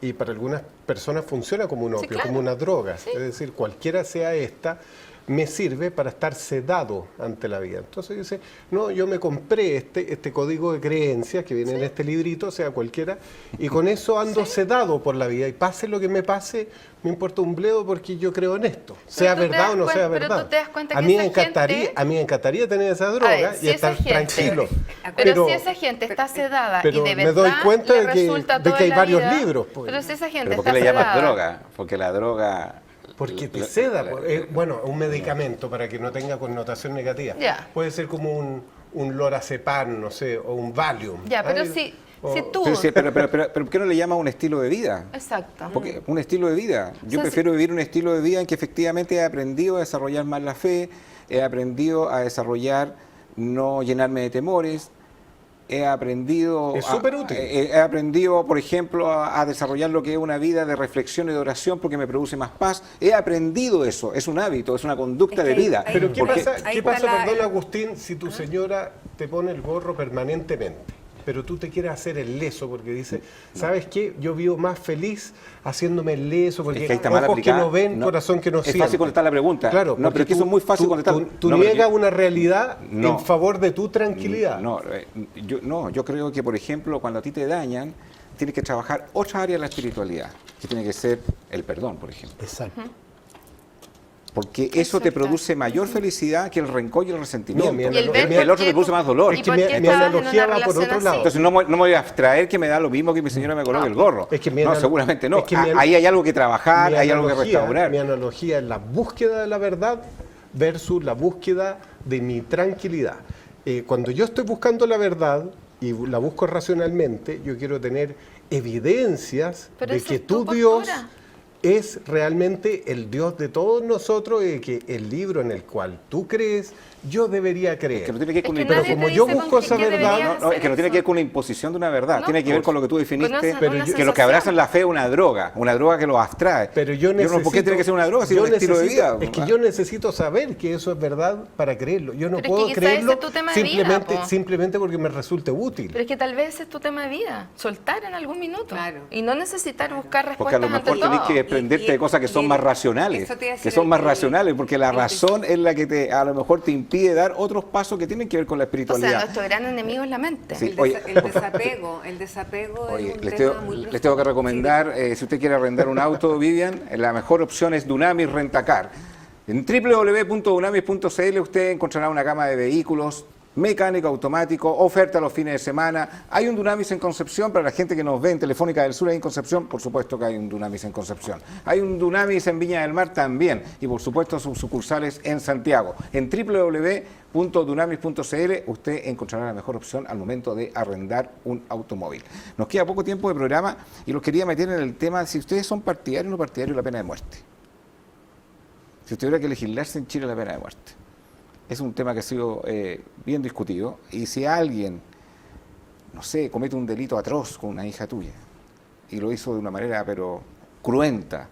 Speaker 2: Y para algunas personas funciona como un
Speaker 3: Sí,
Speaker 2: opio,
Speaker 3: claro.
Speaker 2: como una droga.
Speaker 3: Sí.
Speaker 2: Es decir, cualquiera sea esta, me sirve para estar sedado ante la vida. Entonces dice, no, yo me compré este código de creencias que viene en este librito, sea cualquiera, y con eso ando sedado por la vida. Y pase lo que me pase, me importa un bledo porque yo creo en esto. Sea
Speaker 3: tú te
Speaker 2: verdad
Speaker 3: das
Speaker 2: o no sea
Speaker 3: pero
Speaker 2: verdad.
Speaker 3: tú te das cuenta
Speaker 2: A
Speaker 3: que
Speaker 2: mí,
Speaker 3: esa
Speaker 2: me encantaría,
Speaker 3: gente-
Speaker 2: a mí me encantaría tener esa droga
Speaker 3: ver,
Speaker 2: y estar tranquilo.
Speaker 3: Pero si esa gente está sedada
Speaker 2: pero
Speaker 3: y de
Speaker 2: me
Speaker 3: verdad
Speaker 2: doy cuenta
Speaker 3: le
Speaker 2: de que-
Speaker 3: resulta
Speaker 2: de
Speaker 3: todo
Speaker 2: que hay
Speaker 3: en la
Speaker 2: varios
Speaker 3: vida,
Speaker 2: libros, pues.
Speaker 3: Pero si esa gente
Speaker 1: ¿Pero por
Speaker 3: está
Speaker 1: qué le llamas
Speaker 3: sedada,
Speaker 1: droga? Porque la droga...
Speaker 2: Porque te seda, bueno, un medicamento para que no tenga connotación negativa.
Speaker 3: Ya.
Speaker 2: Puede ser como un lorazepam, no sé, o un Valium.
Speaker 3: Ya, pero
Speaker 2: Ay,
Speaker 3: si tú...
Speaker 1: Pero ¿por qué no le llama un estilo de vida?
Speaker 3: Exacto.
Speaker 1: Porque un estilo de vida. Yo
Speaker 3: O sea,
Speaker 1: prefiero vivir un estilo de vida en que efectivamente he aprendido a desarrollar más la fe, he aprendido a desarrollar no llenarme de temores, he aprendido...
Speaker 2: Es súper útil.
Speaker 1: He aprendido, por ejemplo, a desarrollar lo que es una vida de reflexión y de oración porque me produce más paz. He aprendido eso, es un hábito, es una conducta
Speaker 5: Es que
Speaker 1: de
Speaker 5: hay-
Speaker 1: vida.
Speaker 5: hay-
Speaker 2: Pero ¿qué
Speaker 1: Porque-
Speaker 2: pasa,
Speaker 5: ahí
Speaker 2: qué
Speaker 5: está
Speaker 2: pasa,
Speaker 5: la-
Speaker 2: perdón, Agustín, si tu señora te pone el gorro permanentemente? Pero tú te quieres hacer el leso porque dice, ¿sabes qué? Yo vivo más feliz haciéndome el leso porque
Speaker 1: Es que ahí está mal
Speaker 2: ojos que
Speaker 1: aplicada.
Speaker 2: no ven,
Speaker 1: No,
Speaker 2: corazón que no
Speaker 1: es
Speaker 2: siente.
Speaker 1: fácil contestar la pregunta.
Speaker 2: Claro,
Speaker 1: No,
Speaker 2: porque
Speaker 1: pero es que eso es muy fácil contestar.
Speaker 2: Tú
Speaker 1: No, pero
Speaker 2: niegas
Speaker 1: yo-
Speaker 2: una realidad
Speaker 1: No.
Speaker 2: en favor de tu tranquilidad.
Speaker 1: Yo creo que, por ejemplo, cuando a ti te dañan, tienes que trabajar otra área de la espiritualidad, que tiene que ser el perdón, por ejemplo.
Speaker 4: Exacto.
Speaker 1: Porque eso te
Speaker 3: Exacto.
Speaker 1: produce mayor felicidad que el rencor y el resentimiento.
Speaker 2: No, mi
Speaker 3: Y el ver
Speaker 1: el otro
Speaker 3: por
Speaker 1: te
Speaker 3: qué
Speaker 1: produce
Speaker 3: tú-
Speaker 1: más dolor.
Speaker 3: y
Speaker 2: Es que
Speaker 3: por
Speaker 2: mi
Speaker 3: qué
Speaker 2: mi
Speaker 3: estabas en
Speaker 2: analogía
Speaker 3: una
Speaker 2: va por
Speaker 3: relación
Speaker 2: otro
Speaker 3: así.
Speaker 2: lado.
Speaker 1: Entonces no me voy a abstraer que me da lo mismo que mi señora me coloque el gorro.
Speaker 2: Es que mi
Speaker 1: no,
Speaker 2: anal-
Speaker 1: seguramente no.
Speaker 2: es que mi an-
Speaker 1: Ahí hay algo que trabajar,
Speaker 2: Mi
Speaker 1: hay algo que
Speaker 2: analogía-
Speaker 1: restaurar.
Speaker 2: Mi analogía es la búsqueda de la verdad versus la búsqueda de mi tranquilidad. Cuando yo estoy buscando la verdad y la busco racionalmente, yo quiero tener evidencias
Speaker 3: Pero
Speaker 2: de
Speaker 3: esa
Speaker 2: que
Speaker 3: es tu
Speaker 2: tu Dios
Speaker 3: postura.
Speaker 2: es realmente el Dios de todos nosotros y que el libro en el cual tú crees, yo debería creer.
Speaker 1: Que no tiene que ver con
Speaker 3: Es que
Speaker 1: una
Speaker 2: Pero
Speaker 3: nadie
Speaker 2: como
Speaker 3: te
Speaker 2: yo
Speaker 3: dice
Speaker 2: busco
Speaker 3: con
Speaker 2: esa
Speaker 3: qué
Speaker 2: verdad,
Speaker 3: deberías
Speaker 1: No, es que
Speaker 3: hacer
Speaker 1: no tiene que ver
Speaker 3: eso.
Speaker 1: con una imposición de una verdad,
Speaker 3: No,
Speaker 1: tiene que ver
Speaker 3: pues.
Speaker 1: con lo que tú definiste,
Speaker 3: Pero yo-
Speaker 1: que lo que abrazan la fe es una droga que lo abstrae.
Speaker 2: Pero yo necesito,
Speaker 1: no, ¿por qué tiene que ser una droga si es
Speaker 2: yo
Speaker 1: un estilo de
Speaker 2: necesito-
Speaker 1: vida?
Speaker 2: Es que yo necesito saber que eso es verdad para creerlo. Yo no
Speaker 3: Pero es
Speaker 2: puedo
Speaker 3: que quizá ese
Speaker 2: creerlo
Speaker 3: es tu tema de vida, po.
Speaker 2: simplemente porque me resulte útil.
Speaker 3: Pero es que tal vez ese es tu tema de vida, soltar en algún minuto.
Speaker 5: Claro.
Speaker 3: Y no necesitar buscar
Speaker 1: Porque a
Speaker 3: respuestas
Speaker 1: lo mejor
Speaker 3: ante
Speaker 1: tenés
Speaker 3: todo.
Speaker 1: que desprenderte de cosas que son más racionales,
Speaker 5: eso te iba a
Speaker 1: que
Speaker 5: decir,
Speaker 1: son más
Speaker 5: el-
Speaker 1: racionales, porque la
Speaker 5: el-
Speaker 1: razón es la que a lo mejor te impide dar otros pasos que tienen que ver con la
Speaker 3: O sea,
Speaker 1: espiritualidad.
Speaker 3: nuestro gran enemigo es la mente.
Speaker 1: Sí.
Speaker 5: El,
Speaker 1: Oye,
Speaker 5: el desapego
Speaker 1: Oye,
Speaker 5: es un
Speaker 1: les
Speaker 5: tema
Speaker 1: tengo,
Speaker 5: muy
Speaker 1: les
Speaker 5: profundo.
Speaker 1: tengo que recomendar, si usted quiere arrendar un auto, Vivian, la mejor opción es Dunamis Rentacar. En www.dunamis.cl usted encontrará una gama de vehículos, mecánico, automático, oferta los fines de semana. Hay un Dunamis en Concepción, para la gente que nos ve en Telefónica del Sur, hay en Concepción, por supuesto que hay un Dunamis en Concepción. Hay un Dunamis en Viña del Mar también, y por supuesto sus sucursales en Santiago. En www.dunamis.cl usted encontrará la mejor opción al momento de arrendar un automóvil. Nos queda poco tiempo de programa y los quería meter en el tema si ustedes son partidarios o no partidarios de la pena de muerte. Si tuviera que legislarse en Chile la pena de muerte. Es un tema que ha sido bien discutido y si alguien, no sé, comete un delito atroz con una hija tuya y lo hizo de una manera pero cruenta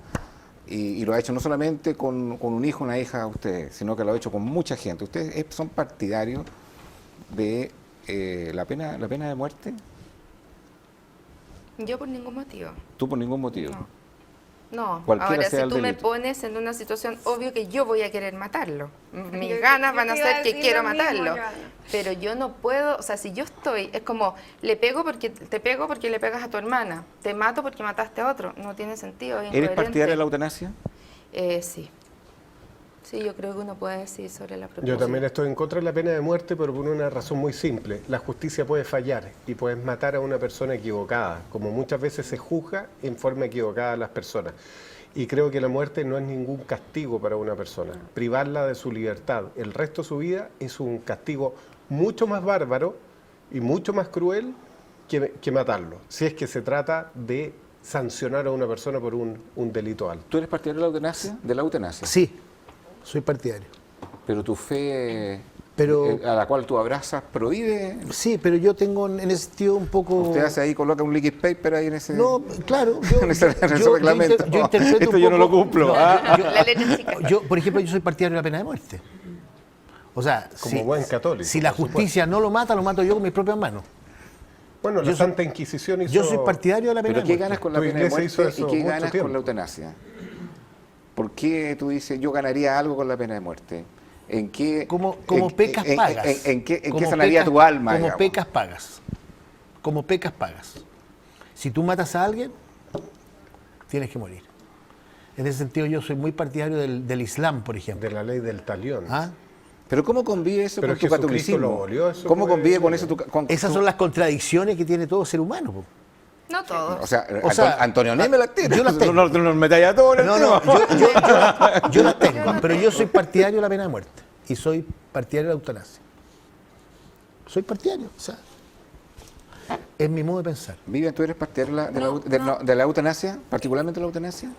Speaker 1: y lo ha hecho no solamente con un hijo, una hija de ustedes, sino que lo ha hecho con mucha gente. ¿Ustedes son partidarios de la pena de muerte?
Speaker 3: Yo por ningún motivo.
Speaker 1: Tú por ningún motivo.
Speaker 3: No,
Speaker 1: Cualquiera
Speaker 3: ahora
Speaker 1: sea
Speaker 3: si
Speaker 1: el
Speaker 3: tú me
Speaker 1: delito.
Speaker 3: pones en una situación, obvio que yo voy a querer matarlo. Mis ganas van a ser que quiero matarlo. Pero yo no puedo, o sea, si yo estoy, es como, te pego porque le pegas a tu hermana, te mato porque mataste a otro. No tiene sentido. Es
Speaker 1: ¿Eres
Speaker 3: incoherente.
Speaker 1: partidaria de la eutanasia?
Speaker 3: Sí. Sí, yo creo que uno puede decir sobre la propuesta.
Speaker 2: Yo también estoy en contra de la pena de muerte, pero por una razón muy simple. La justicia puede fallar y puedes matar a una persona equivocada, como muchas veces se juzga en forma equivocada a las personas. Y creo que la muerte no es ningún castigo para una persona. Privarla de su libertad el resto de su vida es un castigo mucho más bárbaro y mucho más cruel que matarlo, si es que se trata de sancionar a una persona por un delito alto.
Speaker 1: ¿Tú eres partidario de la eutanasia? De la eutanasia.
Speaker 4: Sí, soy partidario.
Speaker 1: Pero tu fe,
Speaker 4: Pero-
Speaker 1: a la cual tú abrazas, prohíbe.
Speaker 4: Sí, pero yo tengo en ese sentido un poco...
Speaker 1: Usted hace ahí, coloca un liquid paper ahí en ese.
Speaker 4: No, claro, yo,
Speaker 1: en ese reglamento.
Speaker 4: yo interpreto
Speaker 1: Esto
Speaker 4: un
Speaker 1: yo no lo
Speaker 4: poco-
Speaker 1: cumplo.
Speaker 4: No,
Speaker 1: Ah.
Speaker 3: La letra chica.
Speaker 4: yo, por ejemplo, yo soy partidario de la pena de muerte. O sea,
Speaker 2: Como buen católico,
Speaker 4: si la
Speaker 2: por supuesto.
Speaker 4: justicia no lo mata, lo mato yo con mis propias manos.
Speaker 2: Bueno, la
Speaker 4: Yo soy-
Speaker 2: Santa Inquisición hizo...
Speaker 4: Yo soy partidario de la pena
Speaker 1: Pero
Speaker 4: de
Speaker 1: ¿qué
Speaker 4: muerte.
Speaker 1: ganas con la
Speaker 2: Tu
Speaker 1: pena de
Speaker 2: iglesia hizo
Speaker 1: muerte y
Speaker 2: eso
Speaker 1: qué
Speaker 2: mucho
Speaker 1: ganas
Speaker 2: tiempo.
Speaker 1: con la eutanasia? ¿Por qué tú dices yo ganaría algo con la pena de muerte? ¿En qué,
Speaker 4: Como
Speaker 1: en-
Speaker 4: pecas
Speaker 1: en-
Speaker 4: pagas.
Speaker 1: ¿En qué
Speaker 4: Como
Speaker 1: sanaría
Speaker 4: pecas-
Speaker 1: tu alma?
Speaker 4: Como
Speaker 1: digamos?
Speaker 4: pecas pagas. Como pecas pagas. Si tú matas a alguien, tienes que morir. En ese sentido yo soy muy partidario del Islam, por ejemplo.
Speaker 2: de la ley del talión.
Speaker 4: ¿Ah?
Speaker 1: Pero ¿cómo convive eso
Speaker 2: Pero
Speaker 1: con tu
Speaker 2: Jesucristo
Speaker 1: catolicismo?
Speaker 2: lo abolió, eso
Speaker 1: ¿Cómo
Speaker 2: fue-
Speaker 1: convive con eso con
Speaker 4: Esas
Speaker 1: tu-
Speaker 4: son las contradicciones que tiene todo ser humano. Po.
Speaker 3: No todos.
Speaker 1: O sea,
Speaker 4: O sea,
Speaker 1: Antonio Neme las tiene.
Speaker 4: yo las tengo.
Speaker 1: No nos metáis a todos en el
Speaker 4: No,
Speaker 1: tema.
Speaker 4: no, yo las tengo, pero yo soy partidario de la pena de muerte y soy partidario de la eutanasia. Soy partidario, o sea, es mi modo de pensar.
Speaker 1: Vivian, ¿tú eres partidario
Speaker 5: No,
Speaker 1: de la eutanasia? ¿Particularmente la eutanasia?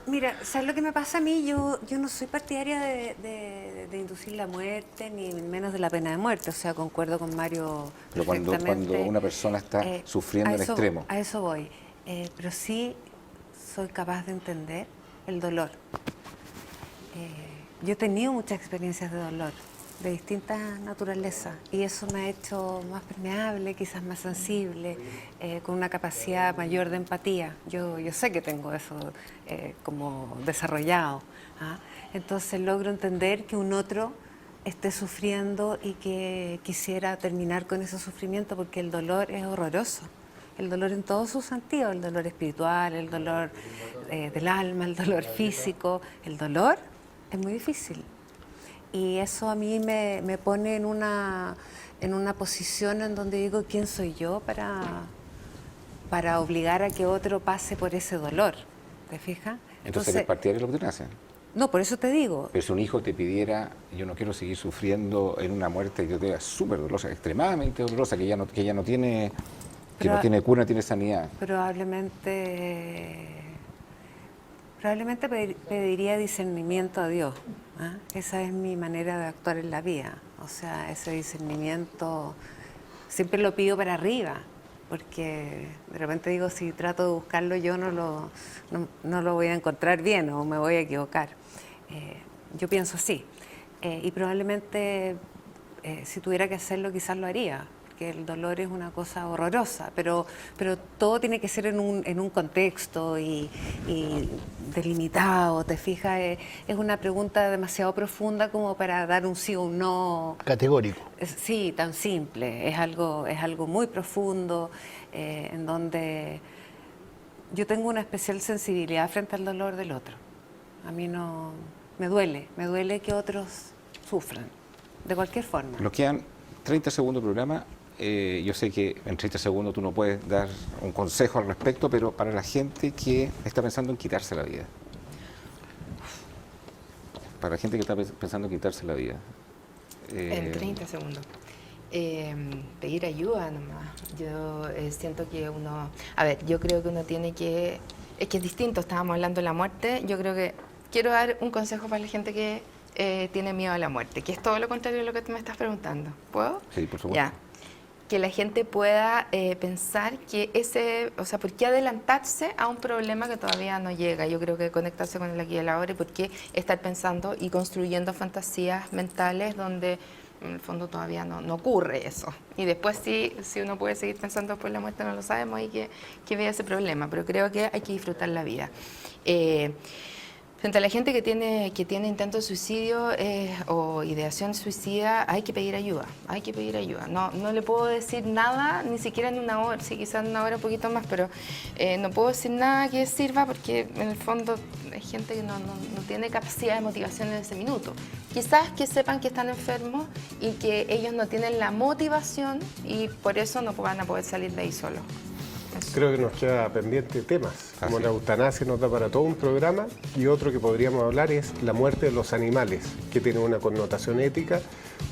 Speaker 5: Mira, ¿sabes lo que me pasa a mí? Yo no soy partidaria de inducir la muerte, ni menos de la pena de muerte. O sea, concuerdo con Mario
Speaker 1: Pero cuando
Speaker 5: perfectamente.
Speaker 1: una persona está sufriendo
Speaker 5: a
Speaker 1: en
Speaker 5: eso-
Speaker 1: extremo.
Speaker 5: A eso voy. Pero sí soy capaz de entender el dolor. Yo he tenido muchas experiencias de dolor, de distintas naturalezas, y eso me ha hecho más permeable, quizás más sensible, con una capacidad mayor de empatía. Yo sé que tengo eso como desarrollado. ¿Ah? Entonces logro entender que un otro esté sufriendo y que quisiera terminar con ese sufrimiento, porque el dolor es horroroso. El dolor en todos sus sentidos, el dolor espiritual, el dolor del alma, el dolor físico. El dolor es muy difícil. Y eso a mí me pone en una posición en donde digo, ¿quién soy yo para obligar a que otro pase por ese dolor? ¿Te fijas?
Speaker 1: Entonces eres partidario de la eutanasia.
Speaker 5: No, por eso te digo.
Speaker 1: Pero si un hijo te pidiera, yo no quiero seguir sufriendo en una muerte que sea súper dolorosa, extremadamente dolorosa, que ya no tiene, que
Speaker 5: Pero-
Speaker 1: no tiene cura, no tiene sanidad.
Speaker 5: Probablemente pediría discernimiento a Dios. ¿Ah? Esa es mi manera de actuar en la vida. O sea, ese discernimiento siempre lo pido para arriba, porque de repente digo, si trato de buscarlo yo no lo voy a encontrar bien o me voy a equivocar. Yo pienso así. Y probablemente si tuviera que hacerlo quizás lo haría, porque el dolor es una cosa horrorosa, pero todo tiene que ser en un contexto y delimitado, ¿te fijas? Es una pregunta demasiado profunda como para dar un sí o un no.
Speaker 4: Categórico.
Speaker 5: Sí, tan simple. Es algo muy profundo, en donde yo tengo una especial sensibilidad frente al dolor del otro. A mí no me duele que otros sufran, de cualquier forma.
Speaker 1: Nos quedan 30 segundos de programa. Yo sé que en 30 segundos tú no puedes dar un consejo al respecto, pero para la gente que está pensando en quitarse la vida. Para la gente que está pensando en quitarse la vida.
Speaker 3: En 30 segundos. Pedir ayuda nomás. Yo siento que uno... A ver, yo creo que uno tiene que... Es que es distinto, estábamos hablando de la muerte. Yo creo que quiero dar un consejo para la gente que tiene miedo a la muerte, que es todo lo contrario de lo que tú me estás preguntando. ¿Puedo?
Speaker 1: Sí, por supuesto.
Speaker 3: Ya. Que la gente pueda pensar que o sea, ¿por qué adelantarse a un problema que todavía no llega? Yo creo que conectarse con el aquí y el ahora, y por qué estar pensando y construyendo fantasías mentales donde En el fondo todavía no ocurre eso. Y después si uno puede seguir pensando después de la muerte, no lo sabemos, hay que ver ese problema, pero creo que hay que disfrutar la vida. Frente a la gente que tiene intento de suicidio o ideación suicida, hay que pedir ayuda, No le puedo decir nada, ni siquiera en una hora, sí, quizás en una hora un poquito más, pero no puedo decir nada que sirva porque en el fondo hay gente que no tiene capacidad de motivación en ese minuto. Quizás que sepan que están enfermos y que ellos no tienen la motivación y por eso no van a poder salir de ahí solos.
Speaker 2: Creo que nos queda pendiente temas, como
Speaker 1: Así
Speaker 2: la
Speaker 1: es.
Speaker 2: eutanasia nos da para todo un programa, y otro que podríamos hablar es la muerte de los animales, que tiene una connotación ética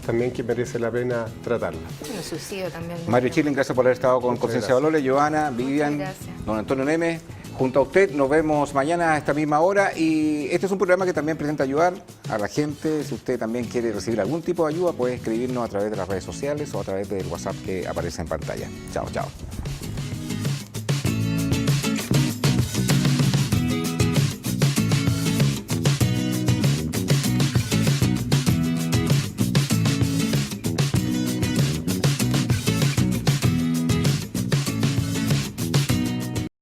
Speaker 2: también que merece la pena tratarla.
Speaker 3: El suicidio también.
Speaker 1: Mario Chilling, gracias por haber estado con
Speaker 2: Muchas
Speaker 1: Conciencia de Valores. Joana, Vivian,
Speaker 3: gracias.
Speaker 1: don Antonio Neme, junto a usted, nos vemos mañana a esta misma hora. Y este es un programa que también presenta ayudar a la gente. Si usted también quiere recibir algún tipo de ayuda, puede escribirnos a través de las redes sociales o a través del WhatsApp que aparece en pantalla. Chao, chao.